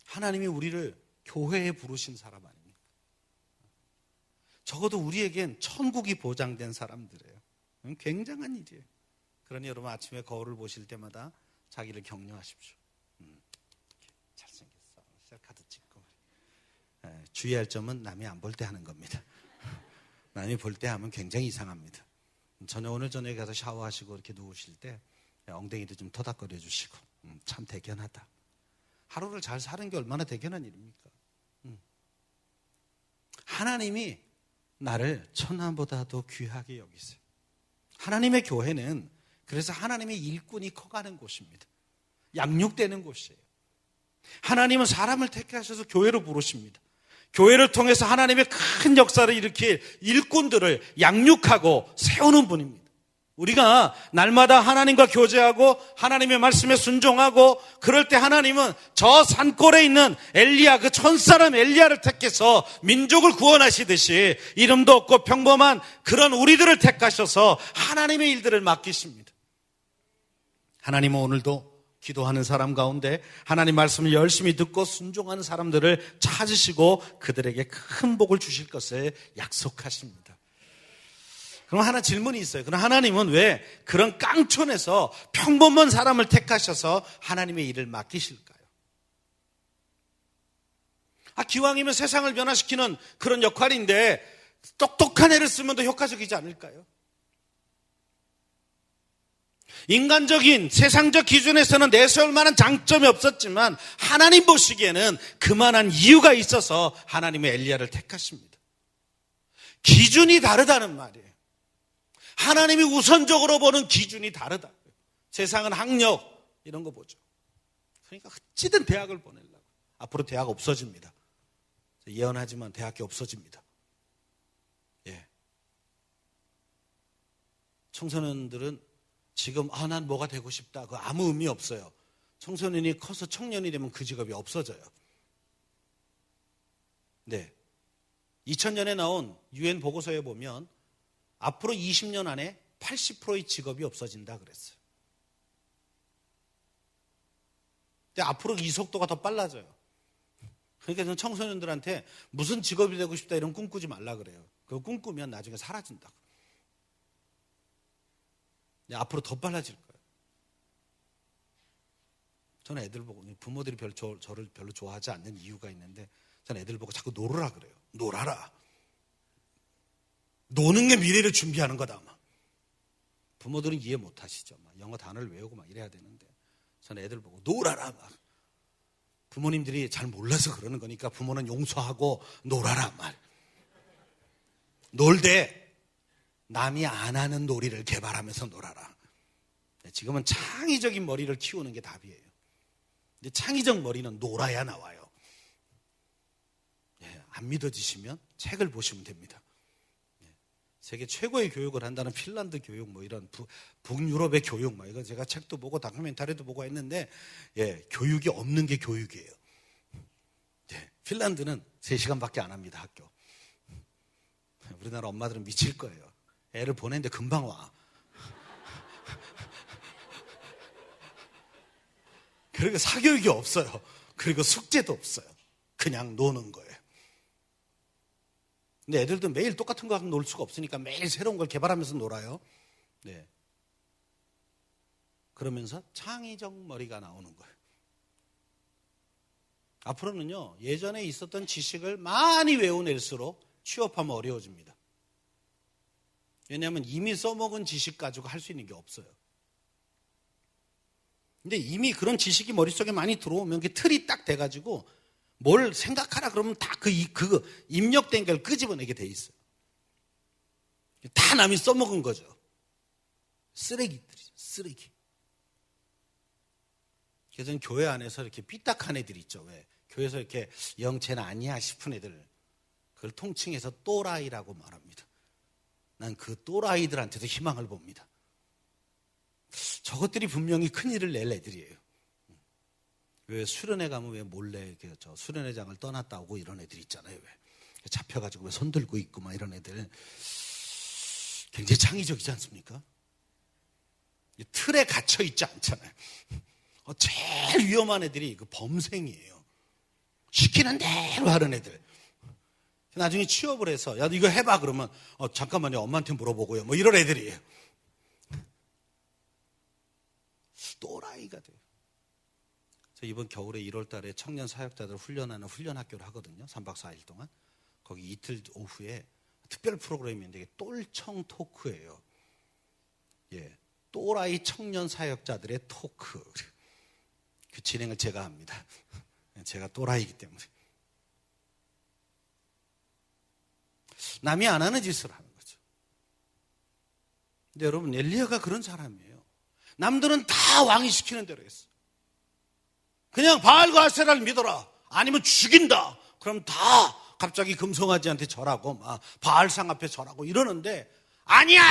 하나님이 우리를 교회에 부르신 사람 아닙니까? 적어도 우리에겐 천국이 보장된 사람들이에요. 굉장한 일이에요. 그러니 여러분 아침에 거울을 보실 때마다 자기를 격려하십시오. 잘생겼어. 셀카도 찍고. 주의할 점은 남이 안 볼 때 하는 겁니다. 남이 볼 때 하면 굉장히 이상합니다. 오늘 저녁에 가서 샤워하시고 이렇게 누우실 때 엉덩이도 좀 토닥거려 주시고 참 대견하다. 하루를 잘 사는 게 얼마나 대견한 일입니까? 하나님이 나를 천하보다도 귀하게 여기세요. 하나님의 교회는 그래서 하나님의 일꾼이 커가는 곳입니다. 양육되는 곳이에요. 하나님은 사람을 택하셔서 교회로 부르십니다. 교회를 통해서 하나님의 큰 역사를 일으킬 일꾼들을 양육하고 세우는 분입니다. 우리가 날마다 하나님과 교제하고 하나님의 말씀에 순종하고 그럴 때 하나님은 저 산골에 있는 엘리야, 그 천사람 엘리야를 택해서 민족을 구원하시듯이 이름도 없고 평범한 그런 우리들을 택하셔서 하나님의 일들을 맡기십니다. 하나님은 오늘도 기도하는 사람 가운데 하나님 말씀을 열심히 듣고 순종하는 사람들을 찾으시고 그들에게 큰 복을 주실 것을 약속하십니다. 그럼 하나 질문이 있어요. 그럼 하나님은 왜 그런 깡촌에서 평범한 사람을 택하셔서 하나님의 일을 맡기실까요? 기왕이면 세상을 변화시키는 그런 역할인데 똑똑한 애를 쓰면 더 효과적이지 않을까요? 인간적인 세상적 기준에서는 내세울 만한 장점이 없었지만 하나님 보시기에는 그만한 이유가 있어서 하나님의 엘리야를 택하십니다. 기준이 다르다는 말이에요. 하나님이 우선적으로 보는 기준이 다르다. 세상은 학력 이런 거 보죠. 그러니까 어찌든 대학을 보내려고. 앞으로 대학 없어집니다. 예언하지만 대학이 없어집니다. 예. 청소년들은 지금 난 뭐가 되고 싶다. 그거 아무 의미 없어요. 청소년이 커서 청년이 되면 그 직업이 없어져요. 네. 2000년에 나온 UN 보고서에 보면 앞으로 20년 안에 80%의 직업이 없어진다 그랬어요. 근데 앞으로 이 속도가 더 빨라져요. 그러니까 저는 청소년들한테 무슨 직업이 되고 싶다 이런 꿈꾸지 말라 그래요. 그거 꿈꾸면 나중에 사라진다고. 앞으로 더 빨라질 거예요. 저는 애들 보고 부모들이 저를 별로 좋아하지 않는 이유가 있는데 저는 애들 보고 자꾸 놀으라 그래요. 놀아라. 노는 게 미래를 준비하는 거다. 부모들은 이해 못 하시죠. 영어 단어를 외우고 이래야 되는데 저는 애들 보고 놀아라. 부모님들이 잘 몰라서 그러는 거니까 부모는 용서하고 놀아라. 놀 때 남이 안 하는 놀이를 개발하면서 놀아라. 지금은 창의적인 머리를 키우는 게 답이에요. 근데 창의적 머리는 놀아야 나와요. 안 믿어지시면 책을 보시면 됩니다. 세계 최고의 교육을 한다는 핀란드 교육, 이런 북유럽의 교육, 이거 제가 책도 보고 다큐멘터리도 보고 했는데, 교육이 없는 게 교육이에요. 핀란드는 3시간밖에 안 합니다, 학교. 우리나라 엄마들은 미칠 거예요. 애를 보내는데 금방 와. 그리고 사교육이 없어요. 그리고 숙제도 없어요. 그냥 노는 거예요. 근데 애들도 매일 똑같은 거 하고 놀 수가 없으니까 매일 새로운 걸 개발하면서 놀아요. 네. 그러면서 창의적 머리가 나오는 거예요. 앞으로는요, 예전에 있었던 지식을 많이 외워낼수록 취업하면 어려워집니다. 왜냐하면 이미 써먹은 지식 가지고 할 수 있는 게 없어요. 근데 이미 그런 지식이 머릿속에 많이 들어오면 그 틀이 딱 돼가지고 뭘 생각하라 그러면 다 그 입력된 걸 끄집어내게 돼 있어요. 다 남이 써먹은 거죠. 쓰레기들이죠, 쓰레기. 그래서 저는 교회 안에서 이렇게 삐딱한 애들 있죠. 왜? 교회에서 이렇게 영체는 아니야 싶은 애들, 그걸 통칭해서 또라이라고 말합니다. 난 그 또라이들한테도 희망을 봅니다. 저것들이 분명히 큰일을 낼 애들이에요. 왜 수련회 가면 왜 몰래 저 수련회장을 떠났다 오고 이런 애들 있잖아요. 왜 잡혀가지고 왜 손 들고 있고 이런 애들 굉장히 창의적이지 않습니까? 틀에 갇혀 있지 않잖아요. 제일 위험한 애들이 그 범생이에요. 시키는 대로 하는 애들. 나중에 취업을 해서 야 이거 해봐 그러면 잠깐만요 엄마한테 물어보고요 뭐 이런 애들이에요. 또라이가 돼요. 저 이번 겨울에 1월 달에 청년 사역자들 훈련하는 훈련학교를 하거든요. 3박 4일 동안. 거기 이틀 오후에 특별 프로그램인데 이게 똘청 토크예요. 예, 또라이 청년 사역자들의 토크. 그 진행을 제가 합니다. 제가 또라이기 때문에. 남이 안 하는 짓을 하는 거죠. 근데 여러분 엘리야가 그런 사람이에요. 남들은 다 왕이 시키는 대로 했어요. 그냥 바알과 아세라를 믿어라. 아니면 죽인다. 그럼 다 갑자기 금송아지한테 절하고 막 바알상 앞에 절하고 이러는데 아니야.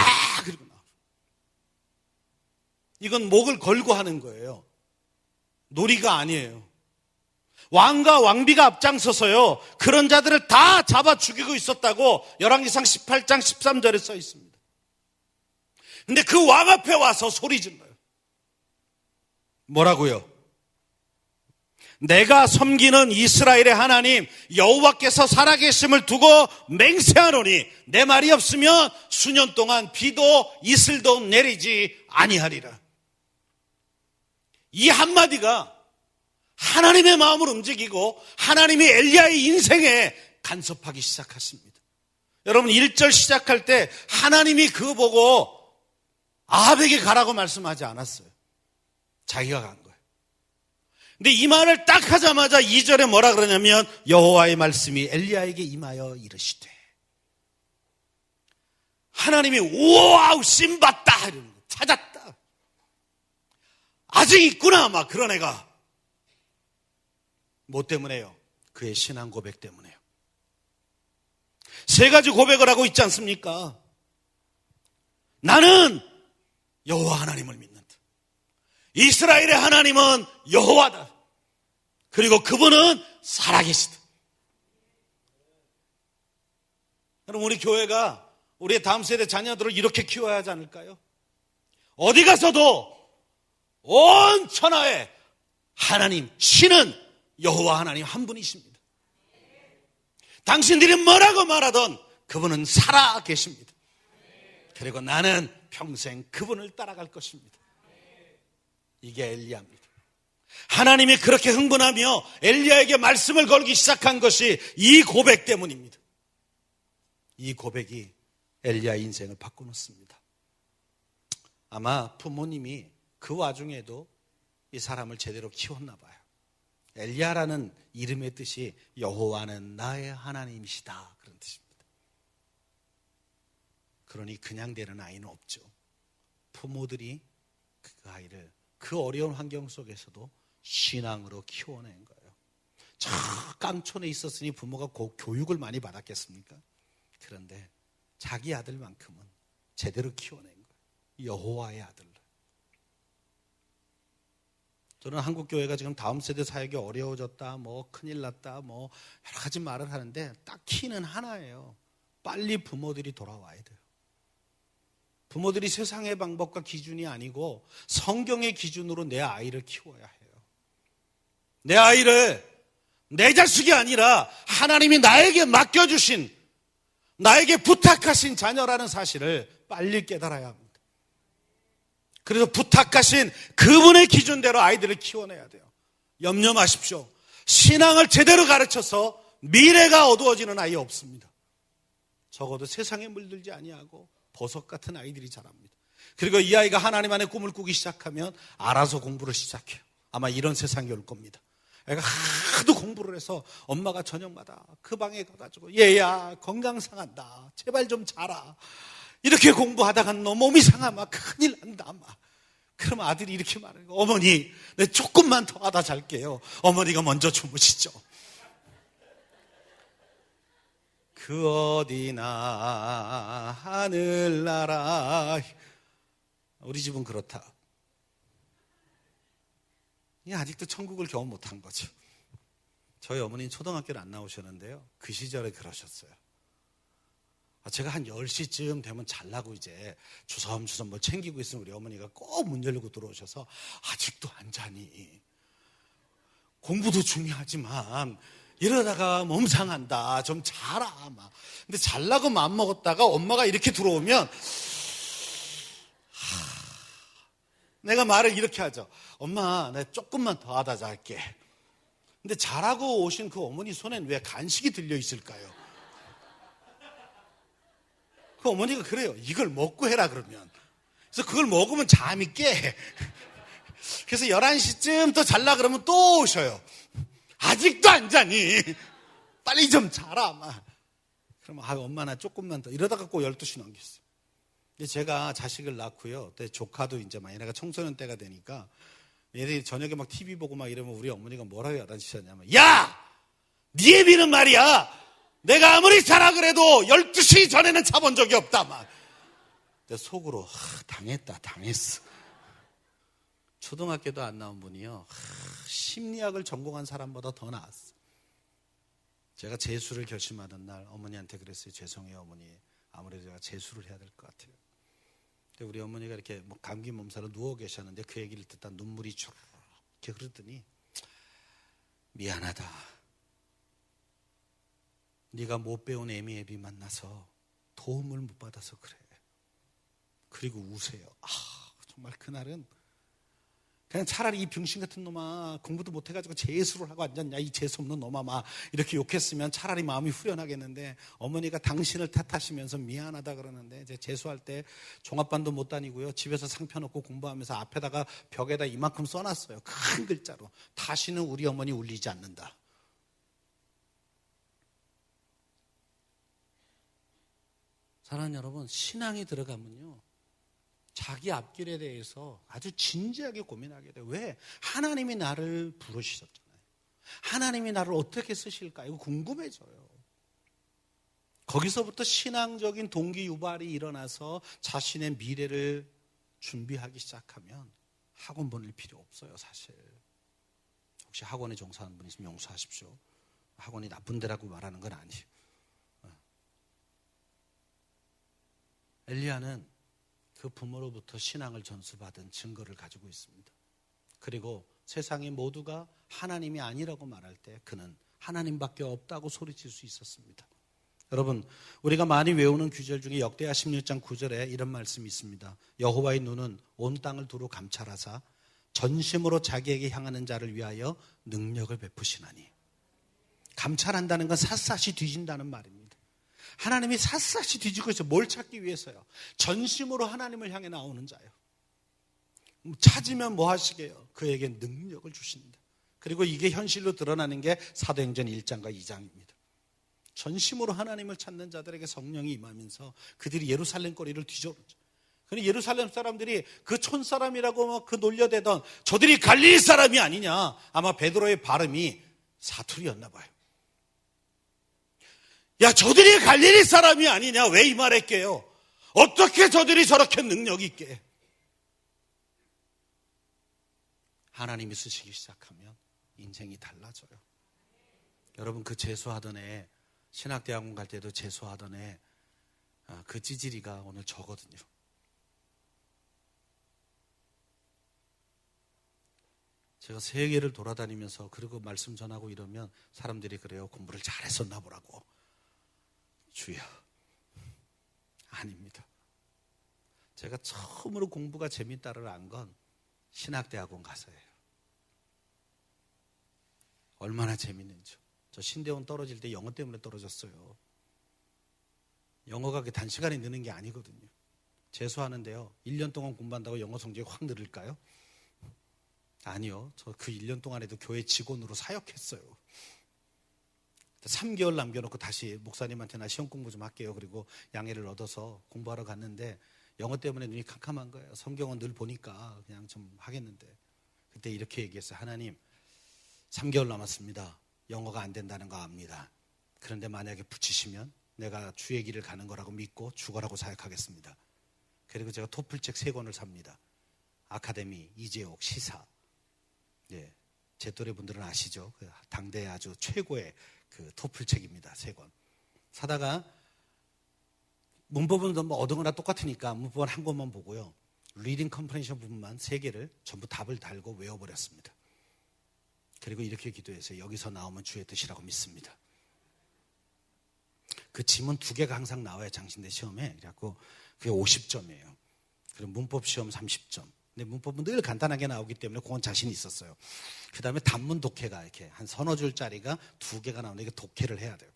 그리고 나와. 이건 목을 걸고 하는 거예요. 놀이가 아니에요. 왕과 왕비가 앞장서서요. 그런 자들을 다 잡아 죽이고 있었다고 열왕기상 18장 13절에 써 있습니다. 근데 그 왕 앞에 와서 소리 질러요. 뭐라고요? 내가 섬기는 이스라엘의 하나님 여호와께서 살아계심을 두고 맹세하노니 내 말이 없으면 수년 동안 비도 이슬도 내리지 아니하리라. 이 한마디가 하나님의 마음을 움직이고 하나님이 엘리야의 인생에 간섭하기 시작했습니다. 여러분 1절 시작할 때 하나님이 그거 보고 아합에게 가라고 말씀하지 않았어요. 자기가 간 거예요. 근데 이 말을 딱 하자마자 2절에 뭐라 그러냐면 여호와의 말씀이 엘리야에게 임하여 이르시되 하나님이 우와우 씀봤다 찾았다. 아직 있구나 막 그런 애가. 뭐 때문에요? 그의 신앙 고백 때문에요. 3가지 고백을 하고 있지 않습니까? 나는 여호와 하나님을 믿는다. 이스라엘의 하나님은 여호와다. 그리고 그분은 살아계시다. 여러분 우리 교회가 우리의 다음 세대 자녀들을 이렇게 키워야 하지 않을까요? 어디 가서도 온 천하에 하나님 신은 여호와 하나님 한 분이십니다. 당신들이 뭐라고 말하던 그분은 살아 계십니다. 그리고 나는 평생 그분을 따라갈 것입니다. 이게 엘리야입니다. 하나님이 그렇게 흥분하며 엘리야에게 말씀을 걸기 시작한 것이 이 고백 때문입니다. 이 고백이 엘리야의 인생을 바꿔놓습니다. 아마 부모님이 그 와중에도 이 사람을 제대로 키웠나 봐요. 엘리야라는 이름의 뜻이 여호와는 나의 하나님이시다 그런 뜻입니다. 그러니 그냥 되는 아이는 없죠. 부모들이 그 아이를 그 어려운 환경 속에서도 신앙으로 키워낸 거예요. 저 깡촌에 있었으니 부모가 교육을 많이 받았겠습니까? 그런데 자기 아들만큼은 제대로 키워낸 거예요. 여호와의 아들. 저는 한국교회가 지금 다음 세대 사역이 어려워졌다, 뭐 큰일 났다, 뭐 여러 가지 말을 하는데 딱 키는 하나예요. 빨리 부모들이 돌아와야 돼요. 부모들이 세상의 방법과 기준이 아니고 성경의 기준으로 내 아이를 키워야 해요. 내 아이를 내 자식이 아니라 하나님이 나에게 맡겨주신, 나에게 부탁하신 자녀라는 사실을 빨리 깨달아야 합니다. 그래서 부탁하신 그분의 기준대로 아이들을 키워내야 돼요. 염려 마십시오. 신앙을 제대로 가르쳐서 미래가 어두워지는 아이 없습니다. 적어도 세상에 물들지 아니하고 버섯 같은 아이들이 자랍니다. 그리고 이 아이가 하나님 안에 꿈을 꾸기 시작하면 알아서 공부를 시작해요. 아마 이런 세상이 올 겁니다. 애가 하도 공부를 해서 엄마가 저녁마다 그 방에 가가지고 얘야 건강 상한다. 제발 좀 자라. 이렇게 공부하다가 너 몸이 상하면 큰일 난다. 막. 그럼 아들이 이렇게 말해요. 어머니, 내 조금만 더 하다 잘게요. 어머니가 먼저 주무시죠. 그 어디나 하늘나라. 우리 집은 그렇다. 아직도 천국을 경험 못한 거죠. 저희 어머니는 초등학교를 안 나오셨는데요. 그 시절에 그러셨어요. 제가 한 10시쯤 되면 잘라고 이제 주섬주섬 뭐 챙기고 있으면 우리 어머니가 꼭 문 열고 들어오셔서 아직도 안 자니? 공부도 중요하지만 이러다가 몸 상한다. 좀 자라. 막. 근데 잘라고 마음먹었다가 엄마가 이렇게 들어오면 내가 말을 이렇게 하죠. 엄마, 내가 조금만 더 하다 잘게. 근데 자라고 오신 그 어머니 손엔 왜 간식이 들려 있을까요? 그 어머니가 그래요. 이걸 먹고 해라 그러면. 그래서 그걸 먹으면 잠이 깨. 그래서 11시쯤 또 잘라 그러면 또 오셔요. 아직도 안 자니? 빨리 좀 자라. 막. 그러면 엄마 나 조금만 더. 이러다가 꼭 12시 넘겼어요. 근데 제가 자식을 낳고요. 그때 조카도 이제 막 얘네가 청소년 때가 되니까 얘들이 저녁에 막 TV 보고 막 이러면 우리 어머니가 뭐라고 야단치셨냐면, 야! 네 애비는 말이야! 내가 아무리 자라 그래도 12시 전에는 자본 적이 없다. 막. 근데 속으로 당했어. 초등학교도 안 나온 분이요. 심리학을 전공한 사람보다 더 나았어. 제가 재수를 결심하던 날 어머니한테 그랬어요. 죄송해요 어머니. 아무래도 제가 재수를 해야 될 것 같아요. 근데 우리 어머니가 이렇게 뭐 감기 몸살로 누워 계셨는데 그 얘기를 듣다 눈물이 이렇게 흐르더니, 미안하다. 네가 못 배운 애미애비 만나서 도움을 못 받아서 그래. 그리고 우세요. 정말 그날은 그냥 차라리 이 병신 같은 놈아, 공부도 못해가지고 재수를 하고 앉았냐 이 재수없는 놈아, 막 이렇게 욕했으면 차라리 마음이 후련하겠는데, 어머니가 당신을 탓하시면서 미안하다 그러는데, 이제 재수할 때 종합반도 못 다니고요, 집에서 상표 놓고 공부하면서 앞에다가 벽에다 이만큼 써놨어요. 큰 글자로. 다시는 우리 어머니 울리지 않는다. 사랑하는 여러분, 신앙이 들어가면요 자기 앞길에 대해서 아주 진지하게 고민하게 돼요. 왜? 하나님이 나를 부르시셨잖아요. 하나님이 나를 어떻게 쓰실까? 이거 궁금해져요. 거기서부터 신앙적인 동기 유발이 일어나서 자신의 미래를 준비하기 시작하면 학원 보낼 필요 없어요, 사실. 혹시 학원에 종사하는 분 있으면 용서하십시오. 학원이 나쁜 데라고 말하는 건 아니에요. 엘리야는 그 부모로부터 신앙을 전수받은 증거를 가지고 있습니다. 그리고 세상의 모두가 하나님이 아니라고 말할 때 그는 하나님밖에 없다고 소리칠 수 있었습니다. 여러분, 우리가 많이 외우는 구절 중에 역대하 16장 9절에 이런 말씀이 있습니다. 여호와의 눈은 온 땅을 두루 감찰하사 전심으로 자기에게 향하는 자를 위하여 능력을 베푸시나니. 감찰한다는 건 샅샅이 뒤진다는 말입니다. 하나님이 샅샅이 뒤지고 있어요. 뭘 찾기 위해서요? 전심으로 하나님을 향해 나오는 자요. 찾으면 뭐 하시게요? 그에게 능력을 주신다. 그리고 이게 현실로 드러나는 게 사도행전 1장과 2장입니다. 전심으로 하나님을 찾는 자들에게 성령이 임하면서 그들이 예루살렘 거리를 뒤져오죠. 그런데 예루살렘 사람들이 그 촌사람이라고 그 놀려대던 저들이 갈릴리 사람이 아니냐. 아마 베드로의 발음이 사투리였나 봐요. 야, 저들이 갈릴리 사람이 아니냐? 왜 이 말했게요? 어떻게 저들이 저렇게 능력 있게? 하나님이 쓰시기 시작하면 인생이 달라져요. 여러분, 그 재수하던 애, 신학대학원 갈 때도 재수하던 애, 그 찌질이가 오늘 저거든요. 제가 세계를 돌아다니면서 그리고 말씀 전하고 이러면 사람들이 그래요. 공부를 잘했었나 보라고. 주여, 아닙니다. 제가 처음으로 공부가 재밌다를 안 건 신학대학원 가서예요. 얼마나 재밌는지. 저 신대원 떨어질 때 영어 때문에 떨어졌어요. 영어가 단시간에 느는 게 아니거든요. 재수하는데요, 1년 동안 공부한다고 영어 성적이 확 늘을까요? 아니요. 저 그 1년 동안에도 교회 직원으로 사역했어요. 3개월 남겨놓고 다시 목사님한테 나 시험 공부 좀 할게요. 그리고 양해를 얻어서 공부하러 갔는데 영어 때문에 눈이 캄캄한 거예요. 성경은 늘 보니까 그냥 좀 하겠는데, 그때 이렇게 얘기했어요. 하나님, 3개월 남았습니다. 영어가 안 된다는 거 압니다. 그런데 만약에 붙이시면 내가 주의 길을 가는 거라고 믿고 죽어라고 사역하겠습니다. 그리고 제가 토플책 3권을 삽니다. 아카데미, 이재옥, 시사. 예, 제 또래 분들은 아시죠? 당대 아주 최고의 그 토플책입니다. 3권. 사다가 문법은 뭐 어느 거나 똑같으니까 문법은 한 권만 보고요. 리딩 컴프레hen션 부분만 3개를 전부 답을 달고 외워버렸습니다. 그리고 이렇게 기도했어요. 여기서 나오면 주의 뜻이라고 믿습니다. 그 지문 2개가 항상 나와요. 장신대 시험에. 그래갖고 그게 50점이에요. 그리고 문법 시험 30점. 근데 문법은 늘 간단하게 나오기 때문에 그건 자신이 있었어요. 그 다음에 단문 독해가 이렇게 한 서너 줄짜리가 2개가 나오는데 이게 독해를 해야 돼요.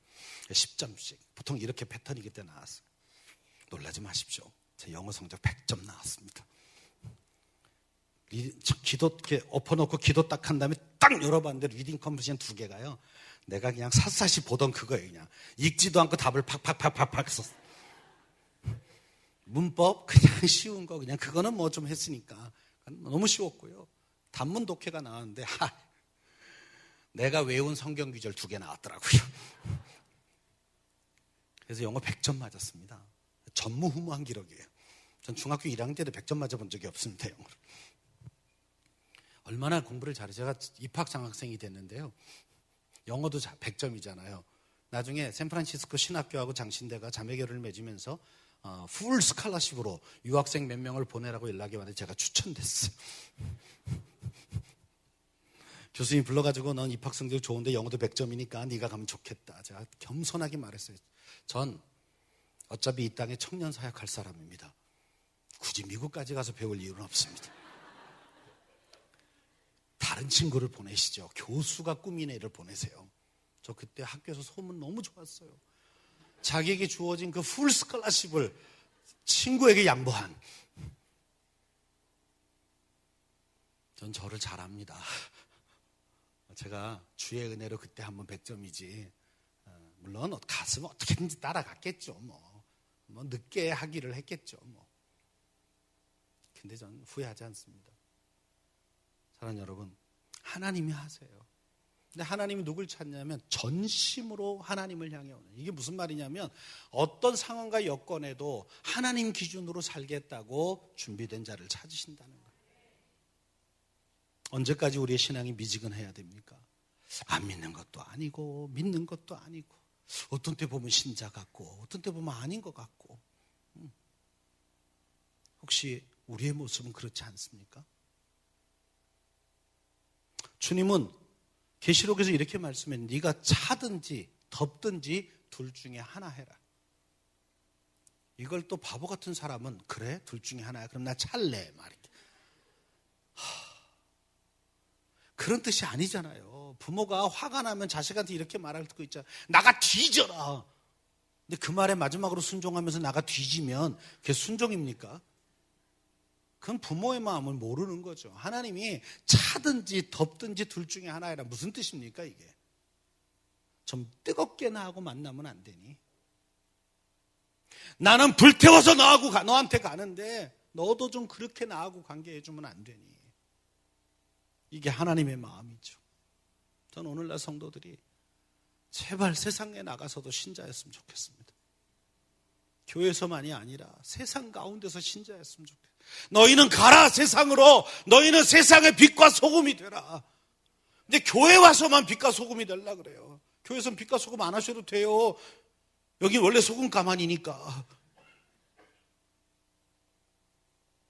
10점씩. 보통 이렇게 패턴이 그때 나왔어요. 놀라지 마십시오. 제 영어 성적 100점 나왔습니다. 기도 이렇게 엎어놓고 기도 딱 한 다음에 딱 열어봤는데 리딩 컴프리션 2개가요. 내가 그냥 샅샅이 보던 그거예요. 그냥 읽지도 않고 답을 팍팍팍팍팍 썼어. 문법 그냥 쉬운 거 그냥 그거는 뭐 좀 했으니까 너무 쉬웠고요. 단문 독해가 나왔는데 내가 외운 성경 구절 2개 나왔더라고요. 그래서 영어 100점 맞았습니다. 전무후무한 기록이에요. 전 중학교 1학년 때도 100점 맞아본 적이 없습니다. 영어를. 얼마나 공부를 잘해서 제가 입학장학생이 됐는데요. 영어도 100점이잖아요. 나중에 샌프란시스코 신학교하고 장신대가 자매결연을 맺으면서 풀 스칼라십으로 유학생 몇 명을 보내라고 연락이 왔는데 제가 추천됐어요. 교수님 불러가지고 넌 입학 성적 좋은데 영어도 100점이니까 네가 가면 좋겠다. 제가 겸손하게 말했어요. 전 어차피 이 땅에 청년 사역할 사람입니다. 굳이 미국까지 가서 배울 이유는 없습니다. 다른 친구를 보내시죠. 교수가 꿈인 애를 보내세요. 저 그때 학교에서 소문 너무 좋았어요. 자기에게 주어진 그 풀 스칼라십을 친구에게 양보한. 전 저를 잘 압니다. 제가 주의 은혜로 그때 한번 100점이지. 물론 갔으면 어떻게든지 따라갔겠죠. 뭐 늦게 하기를 했겠죠. 근데 전 후회하지 않습니다. 사랑하는 여러분, 하나님이 하세요. 근데 하나님이 누굴 찾냐면 전심으로 하나님을 향해 오는. 이게 무슨 말이냐면 어떤 상황과 여건에도 하나님 기준으로 살겠다고 준비된 자를 찾으신다는 거예요. 언제까지 우리의 신앙이 미지근해야 됩니까? 안 믿는 것도 아니고 믿는 것도 아니고 어떤 때 보면 신자 같고 어떤 때 보면 아닌 것 같고. 혹시 우리의 모습은 그렇지 않습니까? 주님은 계시록에서 이렇게 말씀해. 네가 차든지 덥든지 둘 중에 하나 해라. 이걸 또 바보 같은 사람은 그래? 둘 중에 하나야. 그럼 나 찰래. 말이야. 그런 뜻이 아니잖아요. 부모가 화가 나면 자식한테 이렇게 말할 거 있잖아. 나가 뒤져라. 근데 그 말에 마지막으로 순종하면서 나가 뒤지면 그게 순종입니까? 그건 부모의 마음을 모르는 거죠. 하나님이 차든지 덥든지 둘 중에 하나이라 무슨 뜻입니까 이게? 좀 뜨겁게 나하고 만나면 안 되니? 나는 불태워서 너한테 가는데 너도 좀 그렇게 나하고 관계해주면 안 되니? 이게 하나님의 마음이죠. 저는 오늘날 성도들이 제발 세상에 나가서도 신자였으면 좋겠습니다. 교회에서만이 아니라 세상 가운데서 신자였으면 좋겠어요. 너희는 가라 세상으로. 너희는 세상의 빛과 소금이 되라. 근데 교회 와서만 빛과 소금이 되려고 그래요. 교회에서는 빛과 소금 안 하셔도 돼요. 여기 원래 소금 가만이니까.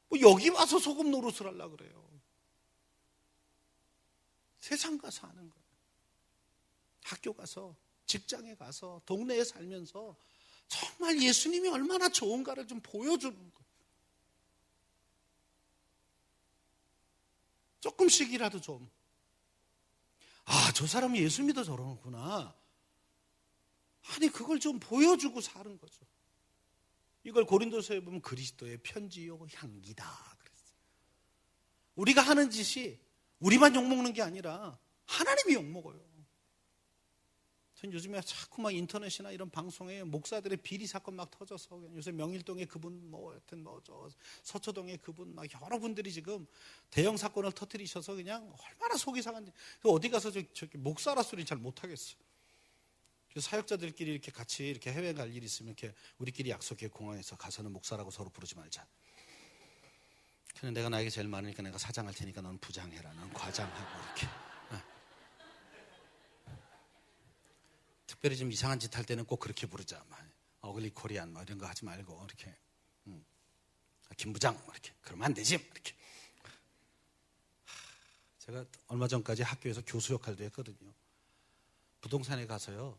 뭐 여기 와서 소금 노릇을 하려고 그래요. 세상 가서 하는 거예요. 학교 가서, 직장에 가서, 동네에 살면서 정말 예수님이 얼마나 좋은가를 좀 보여주는 거예요. 조금씩이라도 좀, 저 사람이 예수 믿어 저러는구나. 아니, 그걸 좀 보여주고 사는 거죠. 이걸 고린도서에 보면 그리스도의 편지요 향기다 그랬어요. 우리가 하는 짓이 우리만 욕먹는 게 아니라 하나님이 욕먹어요. 전 요즘에 자꾸 막 인터넷이나 이런 방송에 목사들의 비리 사건 막 터져서 요새 명일동에 그분 하여튼 서초동에 그분 막 여러분들이 지금 대형 사건을 터뜨리셔서 그냥 얼마나 속이 상한지 어디 가서 저기 목사라 소리 잘 못하겠어요. 사역자들끼리 이렇게 같이 이렇게 해외 갈 일 있으면 이렇게 우리끼리 약속해 공항에서 가서는 목사라고 서로 부르지 말자. 그냥 내가 나에게 제일 많으니까 내가 사장할 테니까 넌 부장해라. 넌 과장하고 이렇게. 특별히 좀 이상한 짓 할 때는 꼭 그렇게 부르자. 어글리 코리안 이런 거 하지 말고 이렇게. 김 부장 이렇게. 그러면 안 되지. 이렇게. 제가 얼마 전까지 학교에서 교수 역할도 했거든요. 부동산에 가서요,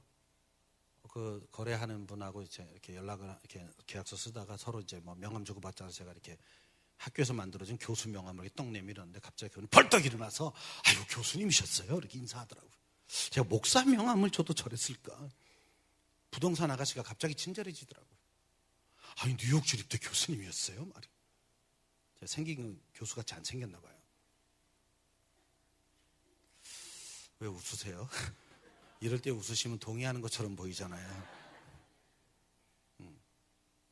그 거래하는 분하고 이제 이렇게 연락을, 이렇게 계약서 쓰다가 서로 이제 뭐 명함 주고 받자고 제가 이렇게 학교에서 만들어진 교수 명함을 이렇게 떡 내밀었는데 갑자기 그분이 벌떡 일어나서 아유, 교수님이셨어요? 이렇게 인사하더라고요. 제가 목사 명함을 줘도 저랬을까? 부동산 아가씨가 갑자기 친절해지더라고요. 아니, 뉴욕 주립대 교수님이었어요? 말이. 제가 생긴 건 교수같이 안 생겼나 봐요. 왜 웃으세요? 이럴 때 웃으시면 동의하는 것처럼 보이잖아요.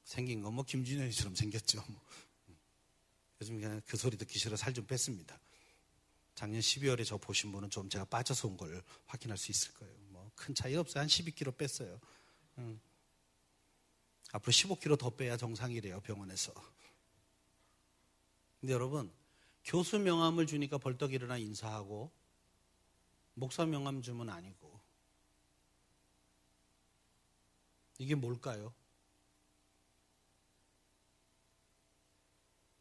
생긴 건 뭐 김준현이처럼 생겼죠. 요즘 그냥 그 소리 듣기 싫어 살 좀 뺐습니다. 작년 12월에 저 보신 분은 좀 제가 빠져서 온 걸 확인할 수 있을 거예요. 뭐 큰 차이 없어요. 한 12kg 뺐어요. 앞으로 15kg 더 빼야 정상이래요, 병원에서. 근데 여러분, 교수 명함을 주니까 벌떡 일어나 인사하고 목사 명함 주면 아니고, 이게 뭘까요?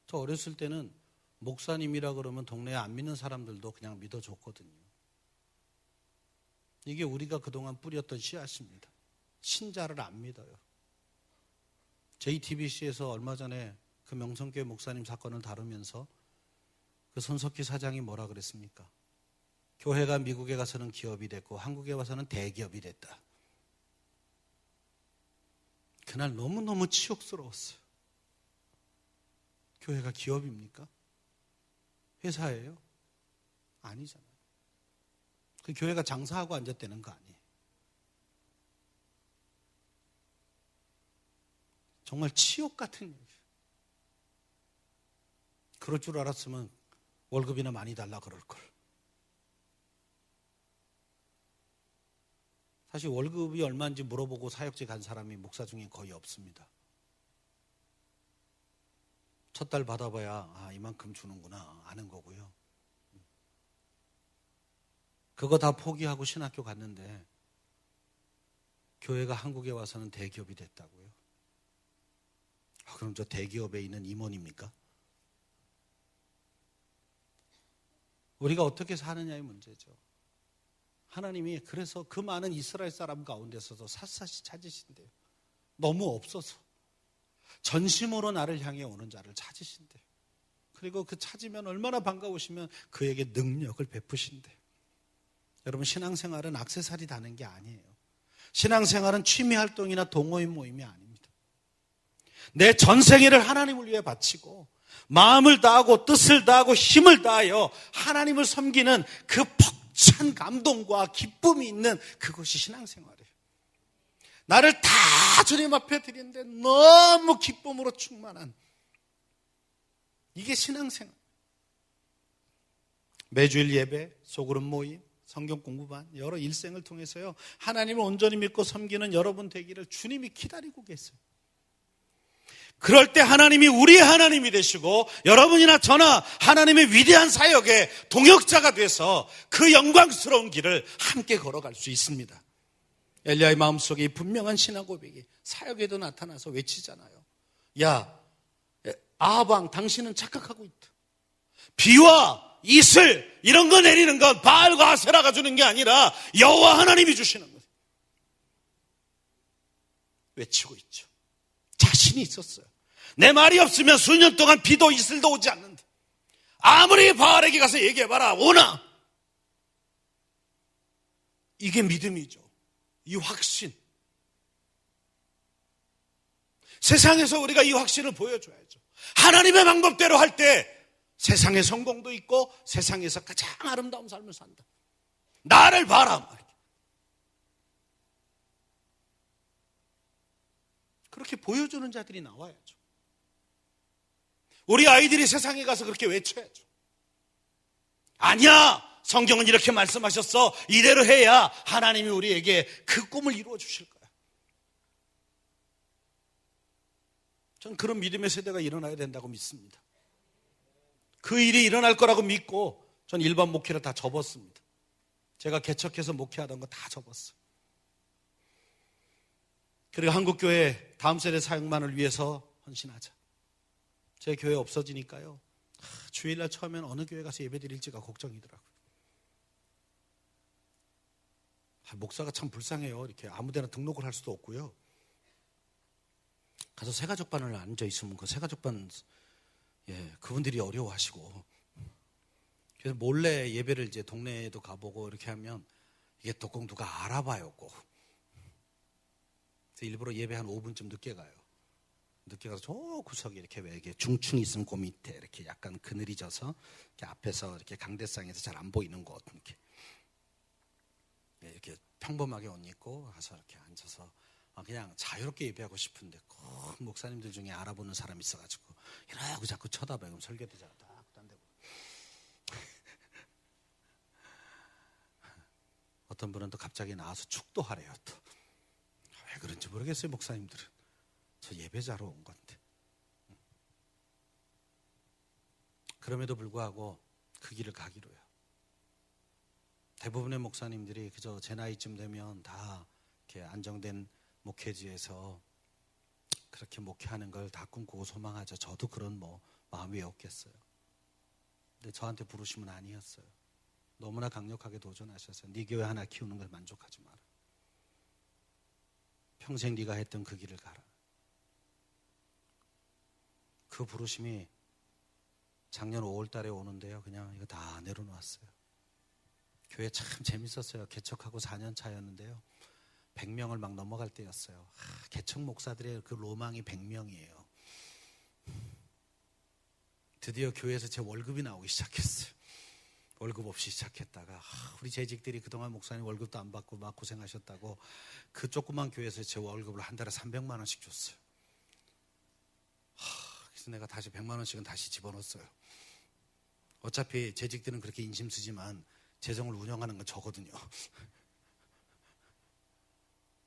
저 어렸을 때는 목사님이라 그러면 동네에 안 믿는 사람들도 그냥 믿어줬거든요. 이게 우리가 그동안 뿌렸던 씨앗입니다. 신자를 안 믿어요. JTBC에서 얼마 전에 그 명성교회 목사님 사건을 다루면서 그 손석희 사장이 뭐라 그랬습니까? 교회가 미국에 가서는 기업이 됐고 한국에 와서는 대기업이 됐다. 그날 너무너무 치욕스러웠어요. 교회가 기업입니까? 회사예요? 아니잖아요. 그 교회가 장사하고 앉았다는 거 아니에요. 정말 치욕 같은 얘기예요. 그럴 줄 알았으면 월급이나 많이 달라 그럴 걸. 사실 월급이 얼마인지 물어보고 사역지 간 사람이 목사 중에 거의 없습니다. 첫 달 받아봐야 이만큼 주는구나 아는 거고요. 그거 다 포기하고 신학교 갔는데 교회가 한국에 와서는 대기업이 됐다고요. 그럼 저 대기업에 있는 임원입니까? 우리가 어떻게 사느냐의 문제죠. 하나님이 그래서 그 많은 이스라엘 사람 가운데서도 샅샅이 찾으신대요. 너무 없어서 전심으로 나를 향해 오는 자를 찾으신대요. 그리고 그 찾으면 얼마나 반가우시면 그에게 능력을 베푸신대요. 여러분, 신앙생활은 액세서리 다는 게 아니에요. 신앙생활은 취미활동이나 동호인 모임이 아닙니다. 내 전생애를 하나님을 위해 바치고 마음을 다하고 뜻을 다하고 힘을 다하여 하나님을 섬기는 그 벅찬 감동과 기쁨이 있는 그것이 신앙생활이에요. 나를 다 주님 앞에 드리는데 너무 기쁨으로 충만한 이게 신앙생활. 매주일 예배, 소그룹 모임, 성경 공부반, 여러 일생을 통해서요, 하나님을 온전히 믿고 섬기는 여러분 되기를 주님이 기다리고 계세요. 그럴 때 하나님이 우리의 하나님이 되시고 여러분이나 저나 하나님의 위대한 사역의 동역자가 돼서 그 영광스러운 길을 함께 걸어갈 수 있습니다. 엘리야의 마음속에 이 분명한 신앙 고백이 사역에도 나타나서 외치잖아요. 야, 아합 왕, 당신은 착각하고 있다. 비와 이슬 이런 거 내리는 건 바알과 아세라가 주는 게 아니라 여호와 하나님이 주시는 거예요. 외치고 있죠. 자신이 있었어요. 내 말이 없으면 수년 동안 비도 이슬도 오지 않는다. 아무리 바알에게 가서 얘기해봐라, 오나. 이게 믿음이죠. 이 확신. 세상에서 우리가 이 확신을 보여줘야죠. 하나님의 방법대로 할 때 세상의 성공도 있고 세상에서 가장 아름다운 삶을 산다. 나를 봐라. 그렇게 보여주는 자들이 나와야죠. 우리 아이들이 세상에 가서 그렇게 외쳐야죠. 아니야, 성경은 이렇게 말씀하셨어. 이대로 해야 하나님이 우리에게 그 꿈을 이루어 주실 거야. 전 그런 믿음의 세대가 일어나야 된다고 믿습니다. 그 일이 일어날 거라고 믿고 전 일반 목회를 다 접었습니다. 제가 개척해서 목회하던 거 다 접었어요. 그리고 한국교회 다음 세대 사역만을 위해서 헌신하자. 제 교회 없어지니까요, 주일날 처음엔 어느 교회 가서 예배 드릴지가 걱정이더라고요. 목사가 참 불쌍해요. 이렇게 아무데나 등록을 할 수도 없고요. 가서 새가족반을 앉아 있으면 그 새가족반 그분들이 어려워하시고, 그래서 몰래 예배를 이제 동네에도 가보고 이렇게 하면 이게 독공 누가 알아봐요 꼭. 그래서 일부러 예배 한 5분쯤 늦게 가요. 늦게 가서 저 구석에 이렇게 왜 이게 중층이 있으면 그 밑에 이렇게 약간 그늘이 져서 이렇게 앞에서 이렇게 강대상에서 잘 안 보이는 곳 이렇게 평범하게 옷 입고 가서 이렇게 앉아서 그냥 자유롭게 예배하고 싶은데 꼭 목사님들 중에 알아보는 사람이 있어가지고 이러고 자꾸 쳐다봐요. 그럼 설교대자가 딱 딴데고. 어떤 분은 또 갑자기 나와서 축도하래요. 또 왜 그런지 모르겠어요. 목사님들은 저 예배자로 온 건데. 그럼에도 불구하고 그 길을 가기로 해요. 대부분의 목사님들이 그저 제 나이쯤 되면 다 이렇게 안정된 목회지에서 그렇게 목회하는 걸 다 꿈꾸고 소망하죠. 저도 그런 마음이 없겠어요. 근데 저한테 부르심은 아니었어요. 너무나 강력하게 도전하셨어요. 네 교회 하나 키우는 걸 만족하지 마라. 평생 네가 했던 그 길을 가라. 그 부르심이 작년 5월 달에 오는데요. 그냥 이거 다 내려놓았어요. 교회 참 재밌었어요. 개척하고 4년 차였는데요. 100명을 막 넘어갈 때였어요. 개척 목사들의 그 로망이 100명이에요. 드디어 교회에서 제 월급이 나오기 시작했어요. 월급 없이 시작했다가 우리 재직들이 그동안 목사님 월급도 안 받고 막 고생하셨다고 그 조그만 교회에서 제 월급을 한 달에 300만 원씩 줬어요. 그래서 내가 다시 100만 원씩은 다시 집어넣었어요. 어차피 재직들은 그렇게 인심 쓰지만 재정을 운영하는 건 저거든요.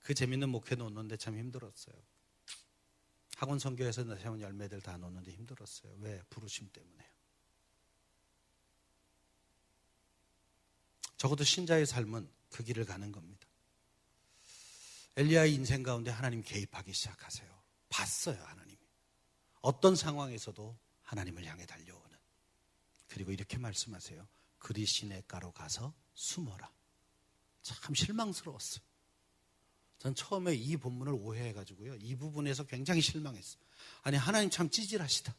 그 재밌는 목회 놓는데 참 힘들었어요. 학원 선교에서 세운 열매들 다 놓는데 힘들었어요. 왜? 부르심 때문에요. 적어도 신자의 삶은 그 길을 가는 겁니다. 엘리야의 인생 가운데 하나님 개입하기 시작하세요. 봤어요, 하나님이. 어떤 상황에서도 하나님을 향해 달려오는. 그리고 이렇게 말씀하세요. 그리 시냇가로 가서 숨어라. 참 실망스러웠어요. 전 처음에 이 본문을 오해해가지고요. 이 부분에서 굉장히 실망했어요. 아니, 하나님 참 찌질하시다.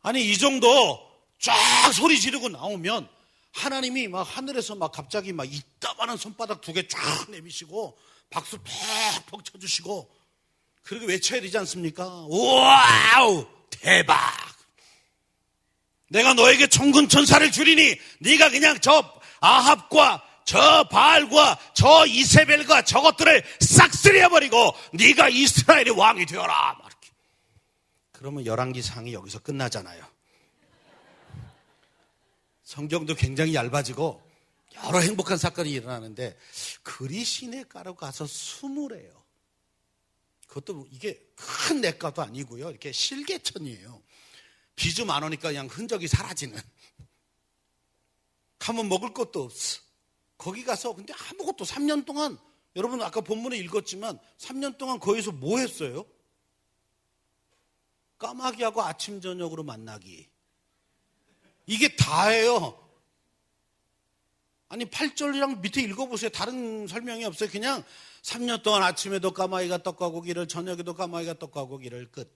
아니, 이 정도 쫙 소리 지르고 나오면 하나님이 막 하늘에서 막 갑자기 막 이따만한 손바닥 2개 쫙 내미시고 박수 퍽퍽 쳐주시고 그렇게 외쳐야 되지 않습니까? 와우! 대박! 내가 너에게 천군 천사를 주리니 네가 그냥 저 아합과 저 바알과 저 이세벨과 저것들을 싹 쓸어버리고 네가 이스라엘의 왕이 되어라. 이렇게. 그러면 열왕기상이 여기서 끝나잖아요. 성경도 굉장히 얇아지고 여러 행복한 사건이 일어나는데 그리 시냇가로 가서 숨으래요. 그것도 이게 큰 냇가도 아니고요. 이렇게 실개천이에요. 비 좀 안 오니까 그냥 흔적이 사라지는. 가면 먹을 것도 없어. 거기 가서 근데 아무것도 3년 동안 여러분 아까 본문에 읽었지만 3년 동안 거기서 뭐 했어요? 까마귀하고 아침 저녁으로 만나기. 이게 다예요. 아니 8절이랑 밑에 읽어보세요. 다른 설명이 없어요. 그냥 3년 동안 아침에도 까마귀가 떡과 고기를 저녁에도 까마귀가 떡과 고기를 끝.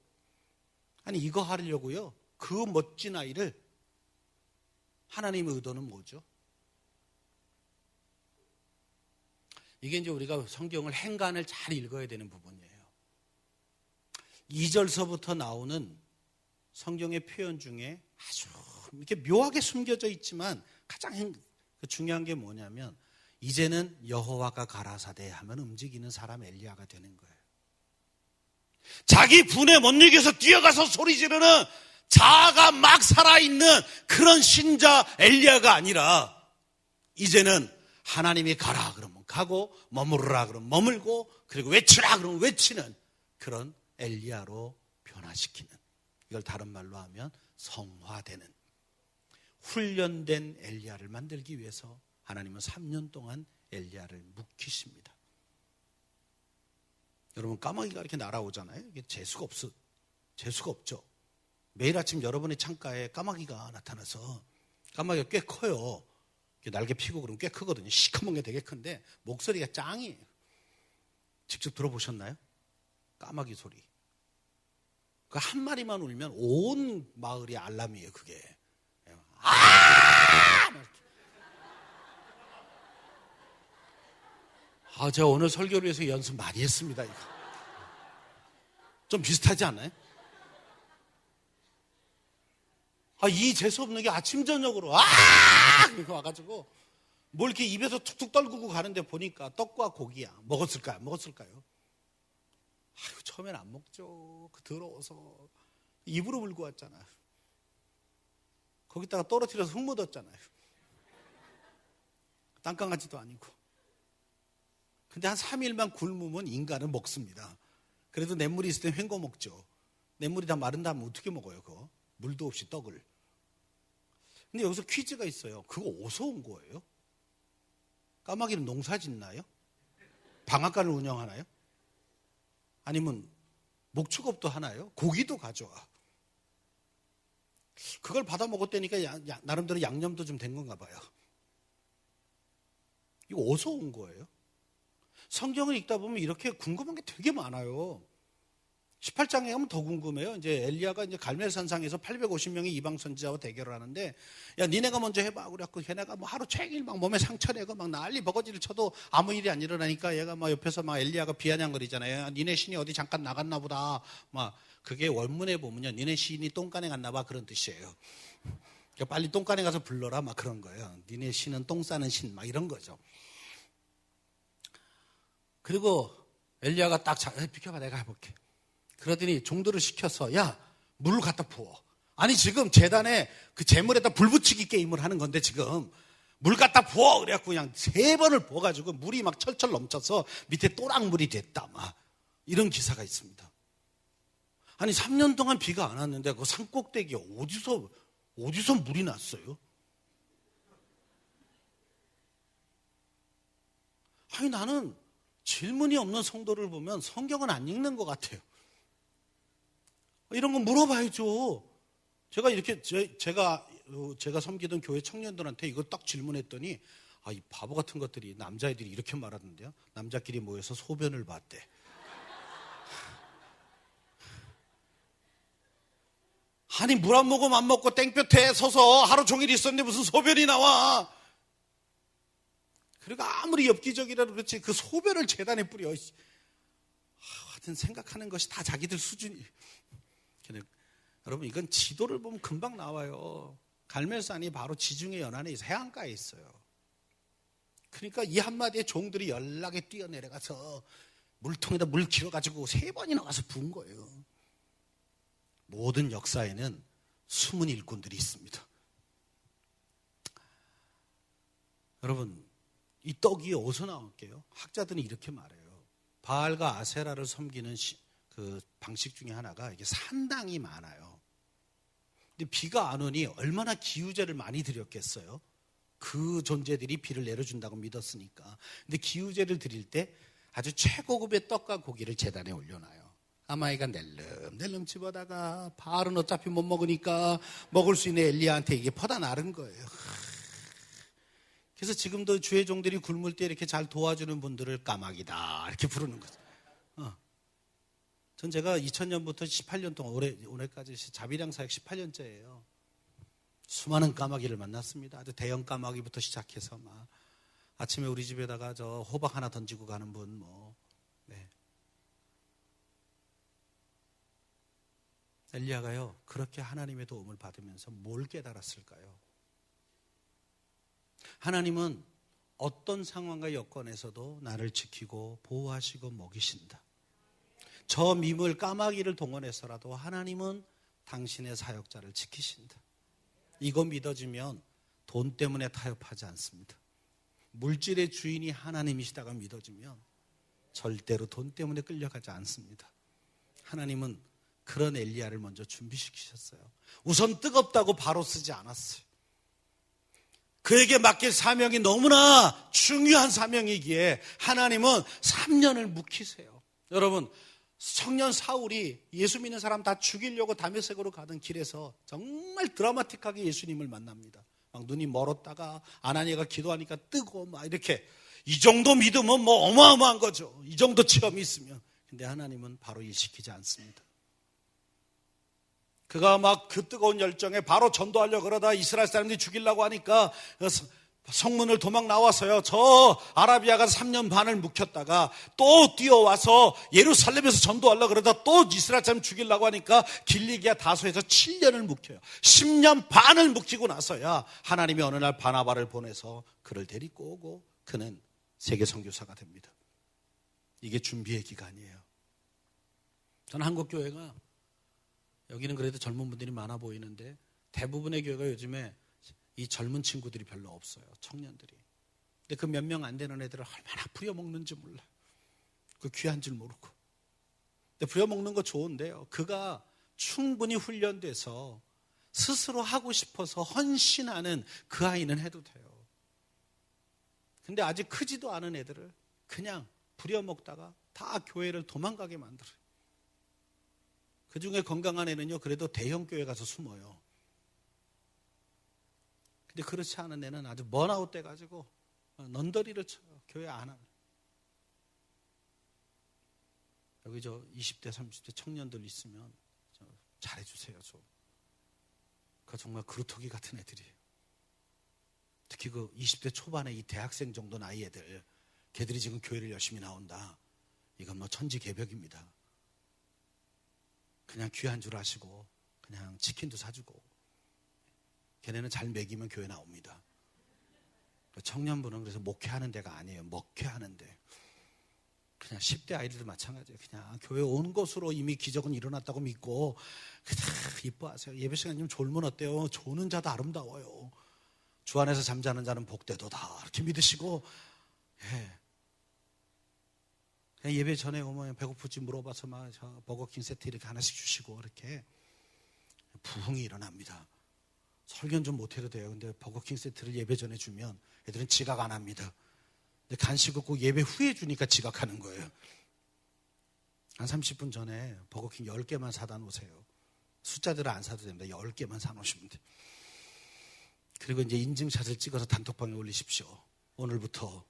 아니 이거 하려고요. 그 멋진 아이를 하나님의 의도는 뭐죠? 이게 이제 우리가 성경을 행간을 잘 읽어야 되는 부분이에요. 2절서부터 나오는 성경의 표현 중에 아주 이렇게 묘하게 숨겨져 있지만 가장 중요한 게 뭐냐면 이제는 여호와가 가라사대 하면 움직이는 사람 엘리야가 되는 거예요. 자기 분에 못 이겨서 뛰어가서 소리 지르는 자아가 막 살아있는 그런 신자 엘리야가 아니라 이제는 하나님이 가라 그러면 가고 머무르라 그러면 머물고 그리고 외치라 그러면 외치는 그런 엘리야로 변화시키는, 이걸 다른 말로 하면 성화되는 훈련된 엘리야를 만들기 위해서 하나님은 3년 동안 엘리야를 묵히십니다. 여러분 까마귀가 이렇게 날아오잖아요. 이게 재수가 없죠. 매일 아침 여러분의 창가에 까마귀가 나타나서, 까마귀가 꽤 커요. 날개 피고 그러면 꽤 크거든요. 시커먼 게 되게 큰데 목소리가 짱이에요. 직접 들어보셨나요? 까마귀 소리. 그 한 마리만 울면 온 마을이 알람이에요, 그게. 제가 오늘 설교를 위해서 연습 많이 했습니다, 이거. 좀 비슷하지 않아요? 이 재수없는 게 아침, 저녁으로, 이렇게 와가지고, 뭘 이렇게 입에서 툭툭 떨구고 가는데 보니까 떡과 고기야. 먹었을까요? 처음엔 안 먹죠. 더러워서. 입으로 물고 왔잖아요. 거기다가 떨어뜨려서 흙 묻었잖아요. 땅강아지도 아니고. 근데 한 3일만 굶으면 인간은 먹습니다. 그래도 냇물이 있을 때 헹궈 먹죠. 냇물이 다 마른 다음에 어떻게 먹어요, 그거? 물도 없이 떡을. 근데 여기서 퀴즈가 있어요. 그거 어디서 온 거예요? 까마귀는 농사 짓나요? 방앗간을 운영하나요? 아니면 목축업도 하나요? 고기도 가져와. 그걸 받아 먹었다니까 나름대로 양념도 좀 된 건가 봐요. 이거 어디서 온 거예요? 성경을 읽다 보면 이렇게 궁금한 게 되게 많아요. 18장에 가면 더 궁금해요. 이제 엘리야가 이제 갈멜산상에서 850명의 이방 선지자와 대결을 하는데, 야, 니네가 먼저 해봐. 그래갖고 걔네가 뭐 하루 종일 막 몸에 상처 내고 막 난리 버거지를 쳐도 아무 일이 안 일어나니까 얘가 막 옆에서 막 엘리야가 비아냥거리잖아요. 니네 신이 어디 잠깐 나갔나 보다. 막 그게 원문에 보면요, 니네 신이 똥간에 갔나 봐, 그런 뜻이에요. 그러니까 빨리 똥간에 가서 불러라, 막 그런 거예요. 니네 신은 똥 싸는 신, 막 이런 거죠. 그리고 엘리야가 딱 비켜봐, 내가 해볼게. 그러더니 종들을 시켜서, 야, 물을 갖다 부어. 아니, 지금 제단에 그 재물에다 불 붙이기 게임을 하는 건데, 지금 물 갖다 부어. 그래갖고 그냥 3번을 부어가지고 물이 막 철철 넘쳐서 밑에 또랑물이 됐다, 막 이런 기사가 있습니다. 아니, 3년 동안 비가 안 왔는데 그 산꼭대기에 어디서 물이 났어요? 아니, 나는 질문이 없는 성도를 보면 성경은 안 읽는 것 같아요. 이런 거 물어봐야죠. 제가 이렇게 제가 섬기던 교회 청년들한테 이거 딱 질문했더니, 이 바보 같은 것들이, 남자애들이 이렇게 말하던데요. 남자끼리 모여서 소변을 봤대. 아니, 물 한 모금 안 먹고 땡볕에 서서 하루 종일 있었는데 무슨 소변이 나와. 그리고 아무리 엽기적이라도 그렇지 그 소변을 재단에 뿌려. 하여튼 생각하는 것이 다 자기들 수준이. 여러분, 이건 지도를 보면 금방 나와요. 갈멜산이 바로 지중해 연안에 있어요. 해안가에 있어요. 그러니까 이 한마디에 종들이 연락에 뛰어내려가서 물통에다 물 길어가지고 3번이나 와서 부은 거예요. 모든 역사에는 숨은 일꾼들이 있습니다. 여러분, 이 떡이 어디서 나올게요? 학자들은 이렇게 말해요. 바알과 아세라를 섬기는 그 방식 중에 하나가 이게 산당이 많아요. 근데 비가 안 오니 얼마나 기우제를 많이 드렸겠어요? 그 존재들이 비를 내려준다고 믿었으니까. 근데 기우제를 드릴 때 아주 최고급의 떡과 고기를 제단에 올려놔요. 까마귀가 낼름낼름 집어다가 바알은 어차피 못 먹으니까 먹을 수 있는 엘리야한테 이게 퍼다 나른 거예요. 그래서 지금도 주의 종들이 굶을 때 이렇게 잘 도와주는 분들을 까마귀다 이렇게 부르는 거죠. 전 제가 2000년부터 18년 동안 올해까지 자비량 사역 18년째예요. 수많은 까마귀를 만났습니다. 아주 대형 까마귀부터 시작해서 막 아침에 우리 집에다가 저 호박 하나 던지고 가는 분 네. 엘리야가요, 그렇게 하나님의 도움을 받으면서 뭘 깨달았을까요? 하나님은 어떤 상황과 여건에서도 나를 지키고 보호하시고 먹이신다. 저 민물 까마귀를 동원해서라도 하나님은 당신의 사역자를 지키신다. 이거 믿어지면 돈 때문에 타협하지 않습니다. 물질의 주인이 하나님이시다가 믿어지면 절대로 돈 때문에 끌려가지 않습니다. 하나님은 그런 엘리야를 먼저 준비시키셨어요. 우선 뜨겁다고 바로 쓰지 않았어요. 그에게 맡길 사명이 너무나 중요한 사명이기에 하나님은 3년을 묵히세요. 여러분, 청년 사울이 예수 믿는 사람 다 죽이려고 다메섹으로 가던 길에서 정말 드라마틱하게 예수님을 만납니다. 막 눈이 멀었다가 아나니아가 기도하니까 뜨고 막 이렇게. 이 정도 믿음은 뭐 어마어마한 거죠. 이 정도 체험이 있으면. 근데 하나님은 바로 일시키지 않습니다. 그가 막 그 뜨거운 열정에 바로 전도하려고 그러다 이스라엘 사람들이 죽이려고 하니까 성문을 도망 나와서요. 저 아라비아 가서 3년 반을 묵혔다가 또 뛰어와서 예루살렘에서 전도하려고 그러다 또 이스라엘 사람 죽이려고 하니까 길리기아 다소에서 7년을 묵혀요. 10년 반을 묵히고 나서야 하나님이 어느 날 바나바를 보내서 그를 데리고 오고 그는 세계 선교사가 됩니다. 이게 준비의 기간이에요. 저는 한국 교회가 여기는 그래도 젊은 분들이 많아 보이는데 대부분의 교회가 요즘에 이 젊은 친구들이 별로 없어요. 청년들이. 근데 그 몇 명 안 되는 애들을 얼마나 부려먹는지 몰라. 그 귀한 줄 모르고. 근데 부려먹는 거 좋은데요. 그가 충분히 훈련돼서 스스로 하고 싶어서 헌신하는 그 아이는 해도 돼요. 근데 아직 크지도 않은 애들을 그냥 부려먹다가 다 교회를 도망가게 만들어요. 그 중에 건강한 애는요, 그래도 대형 교회 가서 숨어요. 근데 그렇지 않은 애는 아주 번아웃 돼가지고 넌더리를 쳐요. 교회 안 하면. 여기 저 20대, 30대 청년들 있으면 잘해주세요, 좀. 그 정말 그루터기 같은 애들이에요. 특히 그 20대 초반에 이 대학생 정도 나이 애들, 걔들이 지금 교회를 열심히 나온다. 이건 뭐 천지개벽입니다. 그냥 귀한 줄 아시고 그냥 치킨도 사주고 걔네는 잘 먹이면 교회 나옵니다. 청년부는 그래서 목회하는 데가 아니에요. 먹회하는 데. 그냥 10대 아이들도 마찬가지예요. 그냥 교회 온 것으로 이미 기적은 일어났다고 믿고 그냥 이뻐하세요. 예배 시간 좀 졸면 어때요? 조는 자도 아름다워요. 주 안에서 잠자는 자는 복되도다. 이렇게 믿으시고 예. 그냥 예배 전에 오면 배고프지 물어봐서 막 버거킹 세트 이렇게 하나씩 주시고 이렇게 부흥이 일어납니다. 설교는 좀 못해도 돼요. 근데 버거킹 세트를 예배 전에 주면 애들은 지각 안 합니다. 근데 간식을 꼭 예배 후에 주니까 지각하는 거예요. 한 30분 전에 버거킹 10개만 사다 놓으세요. 숫자들은 안 사도 됩니다. 10개만 사놓으시면 돼요. 그리고 이제 인증샷을 찍어서 단톡방에 올리십시오. 오늘부터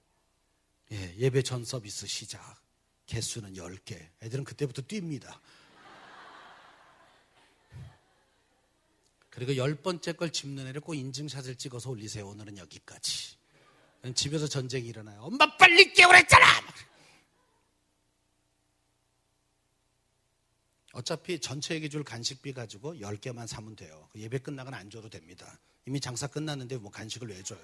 예배 전 서비스 시작. 개수는 10개. 애들은 그때부터 뜁니다. 그리고 10번째 걸 짚는 애를 꼭 인증샷을 찍어서 올리세요. 오늘은 여기까지. 집에서 전쟁이 일어나요. 엄마 빨리 깨우랬잖아. 어차피 전체에게 줄 간식비 가지고 10개만 사면 돼요. 예배 끝나거나 안 줘도 됩니다. 이미 장사 끝났는데 뭐 간식을 왜 줘요.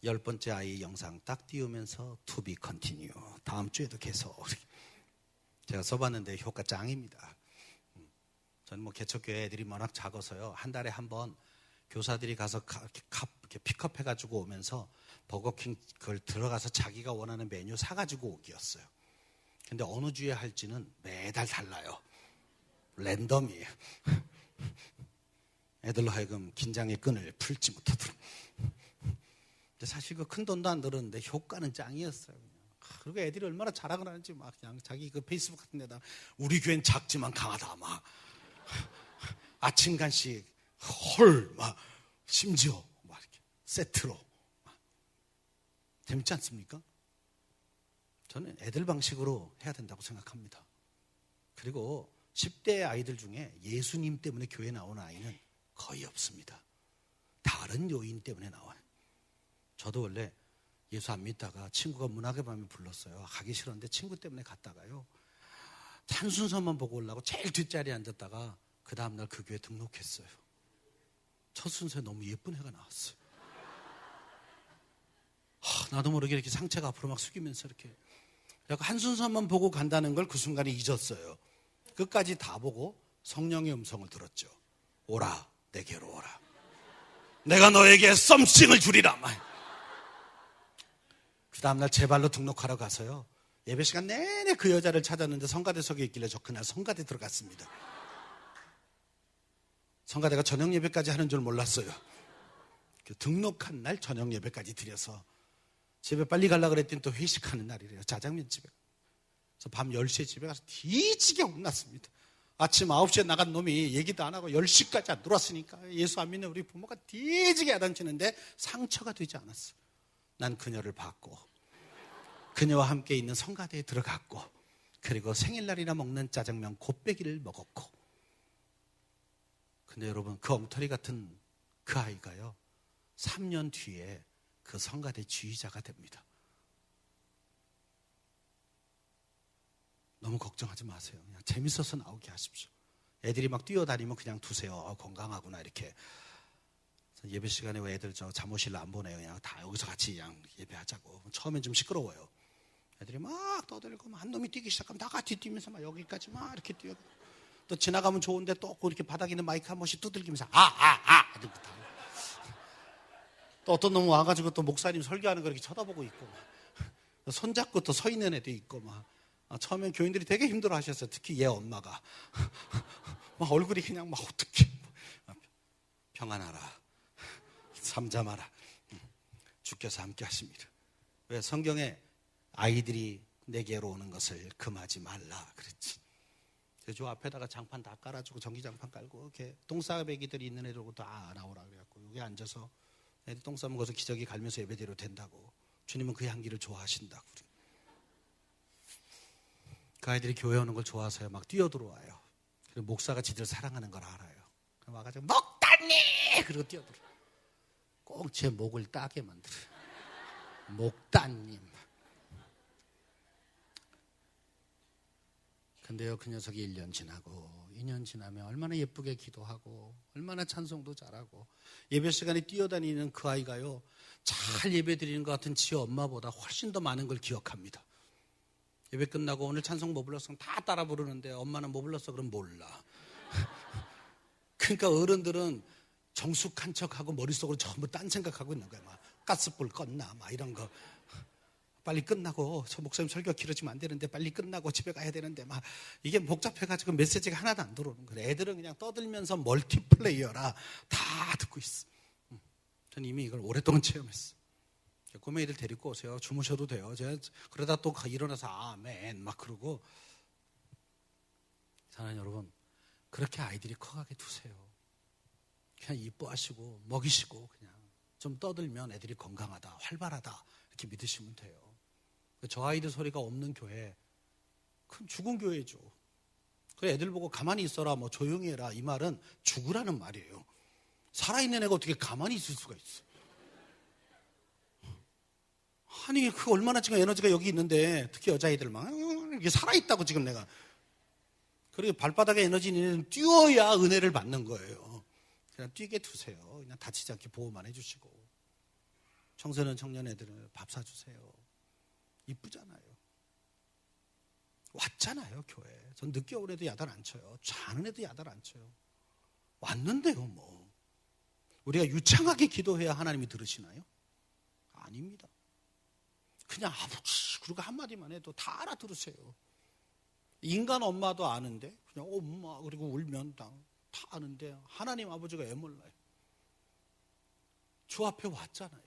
10번째 아이 영상 딱 띄우면서 to be continue. 다음 주에도 계속. 제가 써봤는데 효과 짱입니다. 저는 뭐 개척교회 애들이 워낙 작아서요. 한 달에 한 번 교사들이 가서 이렇게 픽업해가지고 오면서 버거킹 그걸 들어가서 자기가 원하는 메뉴 사가지고 오기였어요. 근데 어느 주에 할지는 매달 달라요. 랜덤이에요. 애들로 하여금 긴장의 끈을 풀지 못하도록. 근데 사실 그 큰 돈도 안 들었는데 효과는 짱이었어요. 그리고 애들이 얼마나 자랑을 하는지 막 그냥 자기 그 페이스북 같은 데다 우리 교회는 작지만 강하다 막 아침 간식 헐 막 심지어 막 이렇게 세트로 막. 재밌지 않습니까? 저는 애들 방식으로 해야 된다고 생각합니다. 그리고 10대 아이들 중에 예수님 때문에 교회 나오는 아이는 거의 없습니다. 다른 요인 때문에 나와요. 저도 원래 예수 안 믿다가 친구가 문학의 밤에 불렀어요. 가기 싫었는데 친구 때문에 갔다가요. 찬순서만 보고 오려고 제일 뒷자리에 앉았다가 그 다음날 그 교회 등록했어요. 첫 순서에 너무 예쁜 애가 나왔어요. 나도 모르게 이렇게 상체가 앞으로 막 숙이면서 이렇게 한 순서만 보고 간다는 걸 그 순간에 잊었어요. 끝까지 다 보고 성령의 음성을 들었죠. 오라 내게로 오라. 내가 너에게 썸씽을 주리라. 그 다음날 제 발로 등록하러 가서요. 예배 시간 내내 그 여자를 찾았는데 성가대석에 있길래 저 그날 성가대 들어갔습니다. 성가대가 저녁 예배까지 하는 줄 몰랐어요. 등록한 날 저녁 예배까지 드려서 집에 빨리 가려고 그랬더니 또 회식하는 날이래요. 짜장면 집에. 그래서 밤 10시에 집에 가서 뒤지게 혼났습니다. 아침 9시에 나간 놈이 얘기도 안 하고 10시까지 안 들어왔으니까 예수 안 믿는 우리 부모가 뒤지게 야단치는데 상처가 되지 않았어. 난 그녀를 봤고 그녀와 함께 있는 성가대에 들어갔고 그리고 생일날이나 먹는 짜장면 곱빼기를 먹었고. 근데 여러분, 그 엉터리 같은 그 아이가요 3년 뒤에 그 성가대 지휘자가 됩니다. 너무 걱정하지 마세요. 그냥 재밌어서 나오게 하십시오. 애들이 막 뛰어다니면 그냥 두세요. 건강하구나 이렇게. 예배 시간에 왜 애들 저 잠옷실로 안 보내요. 그냥 다 여기서 같이 그냥 예배하자고. 처음엔 좀 시끄러워요. 애들이 막 떠들고 한 놈이 뛰기 시작하면 다 같이 뛰면서 막 여기까지 막 이렇게 뛰어. 또 지나가면 좋은데 또 이렇게 바닥에 있는 마이크 한 번씩 두들기면서 이렇게 다. 또 어떤 놈 와가지고 또 목사님 설교하는 거 이렇게 쳐다보고 있고 막. 손잡고 또 서 있는 애도 있고 막. 처음엔 교인들이 되게 힘들어 하셨어요. 특히 얘 엄마가. 막 얼굴이 그냥 막 어떻게. 평안하라. 잠잠하라. 주께서 함께 하십니다. 왜 성경에 아이들이 내게로 오는 것을 금하지 말라 그랬지. 저 앞에다가 장판 다 깔아주고 전기장판 깔고 이렇게 똥싸배기들이 있는 애들고 다 나오라 그래갖고 여기 앉아서 애들 똥 싸먹어서 기저귀 갈면서 예배대로 된다고. 주님은 그 향기를 좋아하신다고. 그 아이들이 교회 오는 걸 좋아서요 막 뛰어들어와요. 그리고 목사가 지들 사랑하는 걸 알아요. 그럼 와가지고 목단님 그리고 뛰어들어. 꼭 제 목을 따게 만들어요. 목단님. 근데요 그 녀석이 1년 지나고 2년 지나면 얼마나 예쁘게 기도하고 얼마나 찬송도 잘하고 예배 시간에 뛰어다니는 그 아이가요 잘 예배 드리는 것 같은 지 엄마보다 훨씬 더 많은 걸 기억합니다. 예배 끝나고 오늘 찬송 뭐 불렀어? 다 따라 부르는데 엄마는 뭐 불렀어? 그럼 몰라. 그러니까 어른들은 정숙한 척하고 머릿속으로 전부 딴 생각하고 있는 거야. 막 가스불 껐나 막 이런 거. 빨리 끝나고 저 목사님 설교 길어지면 안 되는데 빨리 끝나고 집에 가야 되는데 막 이게 복잡해가지고 메시지가 하나도 안 들어오는 거예요. 애들은 그냥 떠들면서 멀티플레이어라 다 듣고 있어. 전 이미 이걸 오랫동안 체험했어. 꼬맹이들 데리고 오세요. 주무셔도 돼요. 제가 그러다 또 일어나서 아멘 막 그러고. 사랑하는 여러분, 그렇게 아이들이 커가게 두세요. 그냥 이뻐하시고 먹이시고 그냥 좀 떠들면 애들이 건강하다 활발하다 이렇게 믿으시면 돼요. 저 아이들 소리가 없는 교회 그건 죽은 교회죠. 그래 애들 보고 가만히 있어라 뭐 조용히 해라 이 말은 죽으라는 말이에요. 살아있는 애가 어떻게 가만히 있을 수가 있어. 아니 그 얼마나 지금 에너지가 여기 있는데 특히 여자애들 막 이게 살아있다고 지금 내가. 그리고 발바닥에 에너지 있는 애는 뛰어야 은혜를 받는 거예요. 그냥 뛰게 두세요. 그냥 다치지 않게 보호만 해주시고. 청소년 청년 애들은 밥 사주세요. 이쁘잖아요. 왔잖아요 교회. 전 늦게 온 애도 야단 안 쳐요. 자는 애도 야단 안 쳐요. 왔는데요 뭐. 우리가 유창하게 기도해야 하나님이 들으시나요? 아닙니다. 그냥 아버지 그리고 한마디만 해도 다 알아들으세요. 인간 엄마도 아는데 그냥 엄마 그리고 울면 다 아는데 하나님 아버지가 애몰라요. 주 앞에 왔잖아요.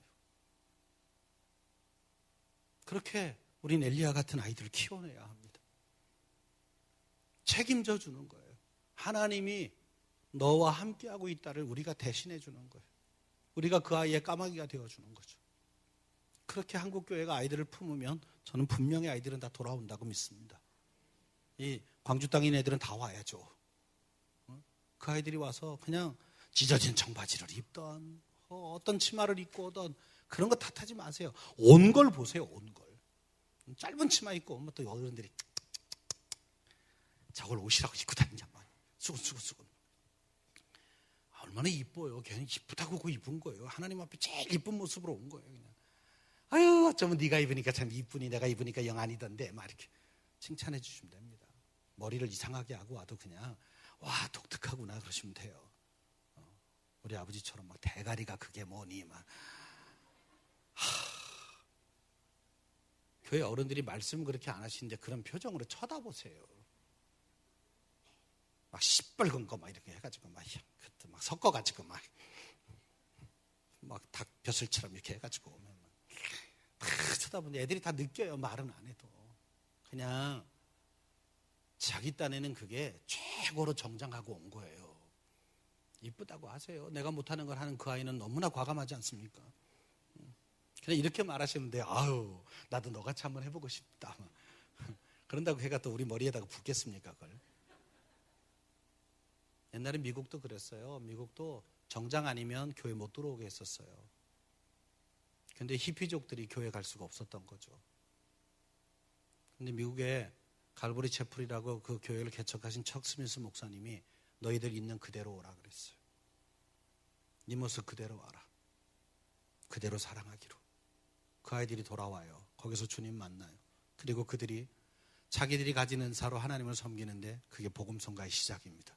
그렇게 우린 엘리야 같은 아이들을 키워내야 합니다. 책임져 주는 거예요. 하나님이 너와 함께하고 있다를 우리가 대신해 주는 거예요. 우리가 그 아이의 까마귀가 되어주는 거죠. 그렇게 한국교회가 아이들을 품으면 저는 분명히 아이들은 다 돌아온다고 믿습니다. 이 광주 땅인 애들은 다 와야죠. 그 아이들이 와서 그냥 찢어진 청바지를 입던 어떤 치마를 입고 오던 그런 거 탓하지 마세요. 온 걸 보세요. 온 걸. 짧은 치마 입고 오면 또 어른들이 저걸 옷이라고 입고 다니냐 막 수근수근. 얼마나 이뻐요. 걔는 이쁘다고 그 입은 거예요. 하나님 앞에 제일 이쁜 모습으로 온 거예요. 그냥. 아유 어쩌면 네가 입으니까 참 이쁘니 내가 입으니까 영 아니던데 막 이렇게 칭찬해 주시면 됩니다. 머리를 이상하게 하고 와도 그냥 와 독특하구나 그러시면 돼요. 우리 아버지처럼 막 대가리가 그게 뭐니 막 교회 어른들이 말씀 그렇게 안 하시는데 그런 표정으로 쳐다보세요. 막 시뻘건 거 막 이렇게 해가지고 막 섞어가지고 막 닭벼슬처럼 이렇게 해가지고 오면 막 쳐다보는데 애들이 다 느껴요. 말은 안 해도 그냥 자기 딴에는 그게 최고로 정장하고 온 거예요. 이쁘다고 하세요. 내가 못하는 걸 하는 그 아이는 너무나 과감하지 않습니까? 그냥 이렇게 말하시는데 아유 나도 너같이 한번 해보고 싶다. 그런다고 걔가 또 우리 머리에다가 붓겠습니까 그걸? 옛날에 미국도 그랬어요. 미국도 정장 아니면 교회 못 들어오게 했었어요. 근데 히피족들이 교회 갈 수가 없었던 거죠. 근데 미국에 갈보리 채플이라고 그 교회를 개척하신 척 스미스 목사님이 너희들 있는 그대로 오라 그랬어요. 네 모습 그대로 와라. 그대로 사랑하기로. 그 아이들이 돌아와요. 거기서 주님 만나요. 그리고 그들이 자기들이 가진 은사로 하나님을 섬기는데 그게 복음성가의 시작입니다.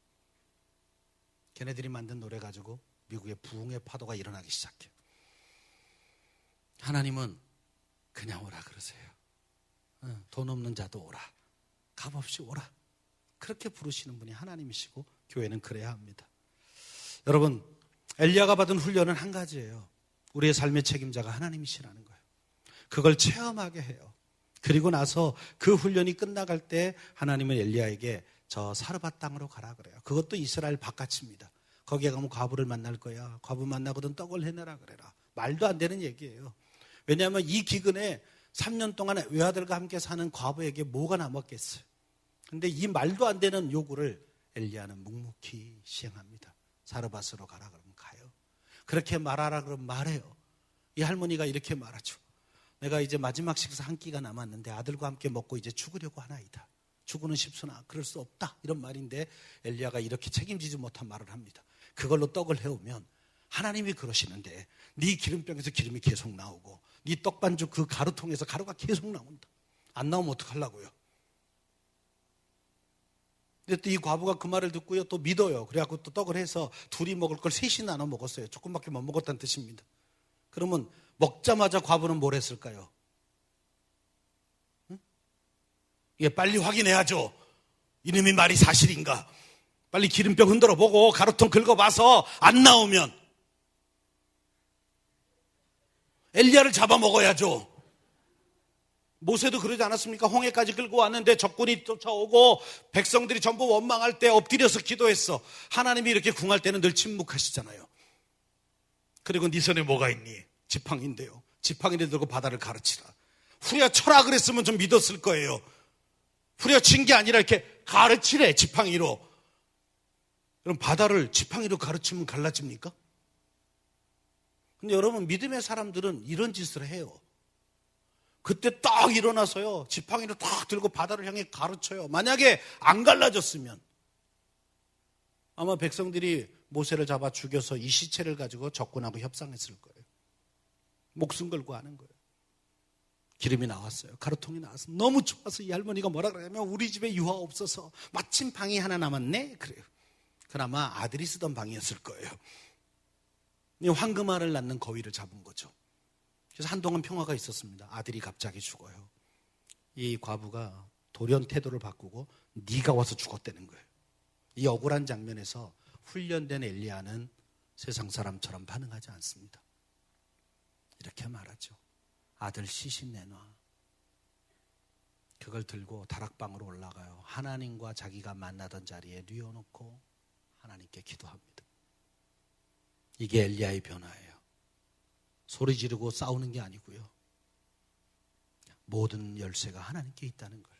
걔네들이 만든 노래 가지고 미국의 부흥의 파도가 일어나기 시작해요. 하나님은 그냥 오라 그러세요. 돈 없는 자도 오라. 값 없이 오라. 그렇게 부르시는 분이 하나님이시고 교회는 그래야 합니다. 여러분, 엘리야가 받은 훈련은 한 가지예요. 우리의 삶의 책임자가 하나님이시라는 거예요. 그걸 체험하게 해요. 그리고 나서 그 훈련이 끝나갈 때 하나님은 엘리야에게 저 사르밧 땅으로 가라 그래요. 그것도 이스라엘 바깥입니다. 거기에 가면 과부를 만날 거야. 과부 만나거든 떡을 해내라 그래라. 말도 안 되는 얘기예요. 왜냐하면 이 기근에 3년 동안 외아들과 함께 사는 과부에게 뭐가 남았겠어요. 근데 이 말도 안 되는 요구를 엘리야는 묵묵히 시행합니다. 사르밧으로 가라 그러면 가요. 그렇게 말하라 그러면 말해요. 이 할머니가 이렇게 말하죠. 내가 이제 마지막 식사 한 끼가 남았는데 아들과 함께 먹고 이제 죽으려고 하나이다. 죽으는 싶으나 그럴 수 없다. 이런 말인데 엘리야가 이렇게 책임지지 못한 말을 합니다. 그걸로 떡을 해오면 하나님이 그러시는데 네 기름병에서 기름이 계속 나오고 네 떡반죽 그 가루통에서 가루가 계속 나온다. 안 나오면 어떡하려고요? 근데 또 이 과부가 그 말을 듣고요 또 믿어요. 그래갖고 또 떡을 해서 둘이 먹을 걸 셋이 나눠 먹었어요. 조금밖에 못 먹었다는 뜻입니다. 그러면 먹자마자 과부는 뭘 했을까요? 응? 이게 빨리 확인해야죠. 이놈의 말이 사실인가? 빨리 기름병 흔들어 보고 가루통 긁어봐서 안 나오면 엘리야를 잡아먹어야죠. 모세도 그러지 않았습니까? 홍해까지 끌고 왔는데 적군이 쫓아오고 백성들이 전부 원망할 때 엎드려서 기도했어. 하나님이 이렇게 궁할 때는 늘 침묵하시잖아요. 그리고 네 손에 뭐가 있니? 지팡이인데요. 지팡이를 들고 바다를 가르치라. 후려쳐라 그랬으면 좀 믿었을 거예요. 후려친 게 아니라 이렇게 가르치래 지팡이로. 그럼 바다를 지팡이로 가르치면 갈라집니까? 근데 여러분 믿음의 사람들은 이런 짓을 해요. 그때 딱 일어나서요 지팡이를 딱 들고 바다를 향해 가르쳐요. 만약에 안 갈라졌으면 아마 백성들이 모세를 잡아 죽여서 이 시체를 가지고 적군하고 협상했을 거예요. 목숨 걸고 하는 거예요. 기름이 나왔어요. 가루통이 나왔어요. 너무 좋아서 이 할머니가 뭐라 그러냐면 우리 집에 유화 없어서 마침 방이 하나 남았네 그래요. 그나마 아들이 쓰던 방이었을 거예요. 황금알을 낳는 거위를 잡은 거죠. 그래서 한동안 평화가 있었습니다. 아들이 갑자기 죽어요. 이 과부가 돌연 태도를 바꾸고 네가 와서 죽었다는 거예요. 이 억울한 장면에서 훈련된 엘리야는 세상 사람처럼 반응하지 않습니다. 이렇게 말하죠. 아들 시신 내놔. 그걸 들고 다락방으로 올라가요. 하나님과 자기가 만나던 자리에 뉘어놓고 하나님께 기도합니다. 이게 엘리야의 변화예요. 소리 지르고 싸우는 게 아니고요. 모든 열쇠가 하나님께 있다는 걸.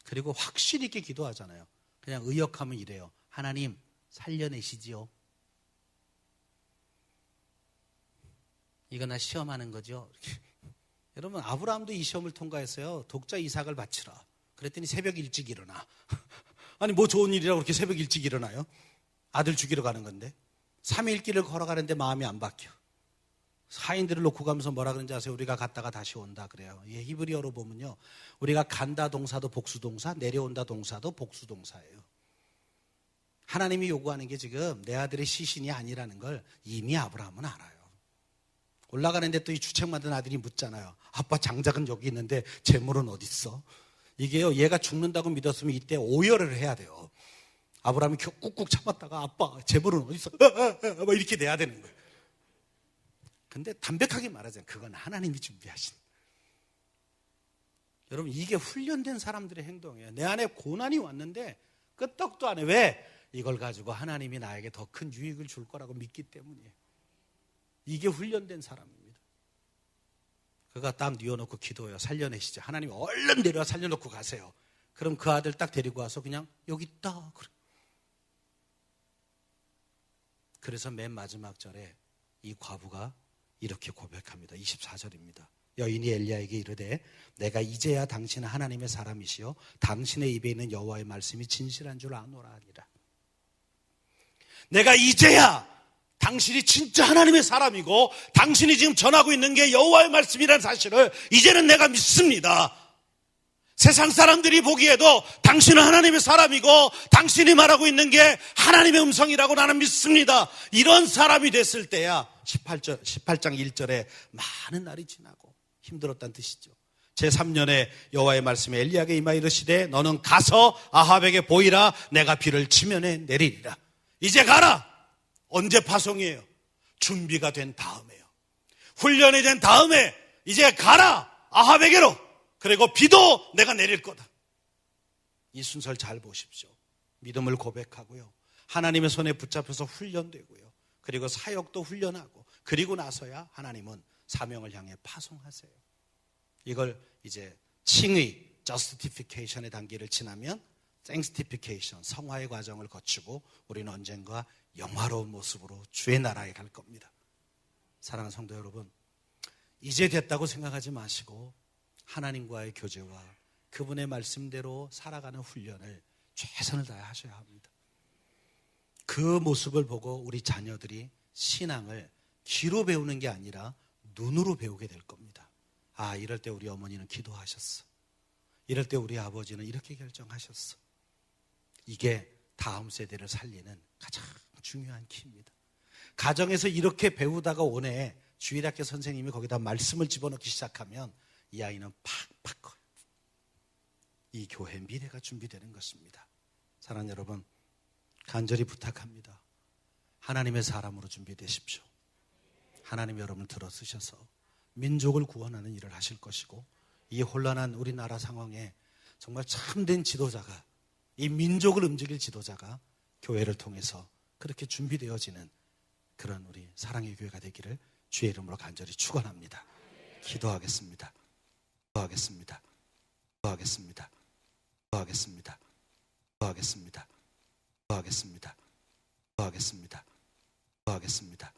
그리고 확실히 있게 기도하잖아요. 그냥 의역하면 이래요. 하나님 살려내시지요. 이거 나 시험하는 거죠. 여러분 아브라함도 이 시험을 통과했어요. 독자 이삭을 바치라. 그랬더니 새벽 일찍 일어나. 아니 뭐 좋은 일이라고 그렇게 새벽 일찍 일어나요? 아들 죽이러 가는 건데. 3일 길을 걸어가는데 마음이 안 바뀌어. 사인들을 놓고 가면서 뭐라 그러는지 아세요? 우리가 갔다가 다시 온다 그래요. 예, 히브리어로 보면요. 우리가 간다 동사도 복수동사, 내려온다 동사도 복수동사예요. 하나님이 요구하는 게 지금 내 아들의 시신이 아니라는 걸 이미 아브라함은 알아요. 올라가는데 또 이 주책 만든 아들이 묻잖아요. 아빠 장작은 여기 있는데 재물은 어디 있어? 이게요. 얘가 죽는다고 믿었으면 이때 오열을 해야 돼요. 아브라함이 꾹꾹 참았다가 아빠 재물은 어디 있어? 뭐 이렇게 내야 되는 거예요. 근데 담백하게 말하자면 그건 하나님이 준비하신. 여러분 이게 훈련된 사람들의 행동이에요. 내 안에 고난이 왔는데 끄떡도 안 해. 왜? 이걸 가지고 하나님이 나에게 더 큰 유익을 줄 거라고 믿기 때문이에요. 이게 훈련된 사람입니다. 그가 딱 뉘어놓고 기도해요. 살려내시죠. 하나님 얼른 내려와 살려놓고 가세요. 그럼 그 아들 딱 데리고 와서 그냥 여기 있다. 그래서 맨 마지막 절에 이 과부가 이렇게 고백합니다. 24절입니다. 여인이 엘리야에게 이르되 내가 이제야 당신은 하나님의 사람이시요 당신의 입에 있는 여호와의 말씀이 진실한 줄 아노라 하니라. 내가 이제야 당신이 진짜 하나님의 사람이고 당신이 지금 전하고 있는 게 여호와의 말씀이라는 사실을 이제는 내가 믿습니다. 세상 사람들이 보기에도 당신은 하나님의 사람이고 당신이 말하고 있는 게 하나님의 음성이라고 나는 믿습니다. 이런 사람이 됐을 때야 18장 1절에 많은 날이 지나고 힘들었다는 뜻이죠. 제3년에 여호와의 말씀에 엘리야에게 임하 이르시되 너는 가서 아합에게 보이라. 내가 비를 치면에 내리리라. 이제 가라. 언제 파송이에요? 준비가 된 다음에요. 훈련이 된 다음에 이제 가라. 아합에게로. 그리고 비도 내가 내릴 거다. 이 순서를 잘 보십시오. 믿음을 고백하고요. 하나님의 손에 붙잡혀서 훈련되고요. 그리고 사역도 훈련하고 그리고 나서야 하나님은 사명을 향해 파송하세요. 이걸 이제 칭의, justification의 단계를 지나면 sanctification, 성화의 과정을 거치고 우리는 언젠가 영화로운 모습으로 주의 나라에 갈 겁니다. 사랑하는 성도 여러분, 이제 됐다고 생각하지 마시고 하나님과의 교제와 그분의 말씀대로 살아가는 훈련을 최선을 다해 하셔야 합니다. 그 모습을 보고 우리 자녀들이 신앙을 귀로 배우는 게 아니라 눈으로 배우게 될 겁니다. 아, 이럴 때 우리 어머니는 기도하셨어. 이럴 때 우리 아버지는 이렇게 결정하셨어. 이게 다음 세대를 살리는 가장 중요한 키입니다. 가정에서 이렇게 배우다가 오네 주일학교 선생님이 거기다 말씀을 집어넣기 시작하면 이 아이는 팍팍 커요. 이 교회 미래가 준비되는 것입니다. 사랑하는 여러분, 간절히 부탁합니다. 하나님의 사람으로 준비되십시오. 하나님 여러분을 들어쓰셔서 민족을 구원하는 일을 하실 것이고 이 혼란한 우리나라 상황에 정말 참된 지도자가 이 민족을 움직일 지도자가 교회를 통해서 그렇게 준비되어지는 그런 우리 사랑의 교회가 되기를 주의 이름으로 간절히 축원합니다. 기도하겠습니다. 기도하겠습니다. 기도하겠습니다. 기도하겠습니다. 기도하겠습니다. 기도하겠습니다. 기도하겠습니다. 기도하겠습니다.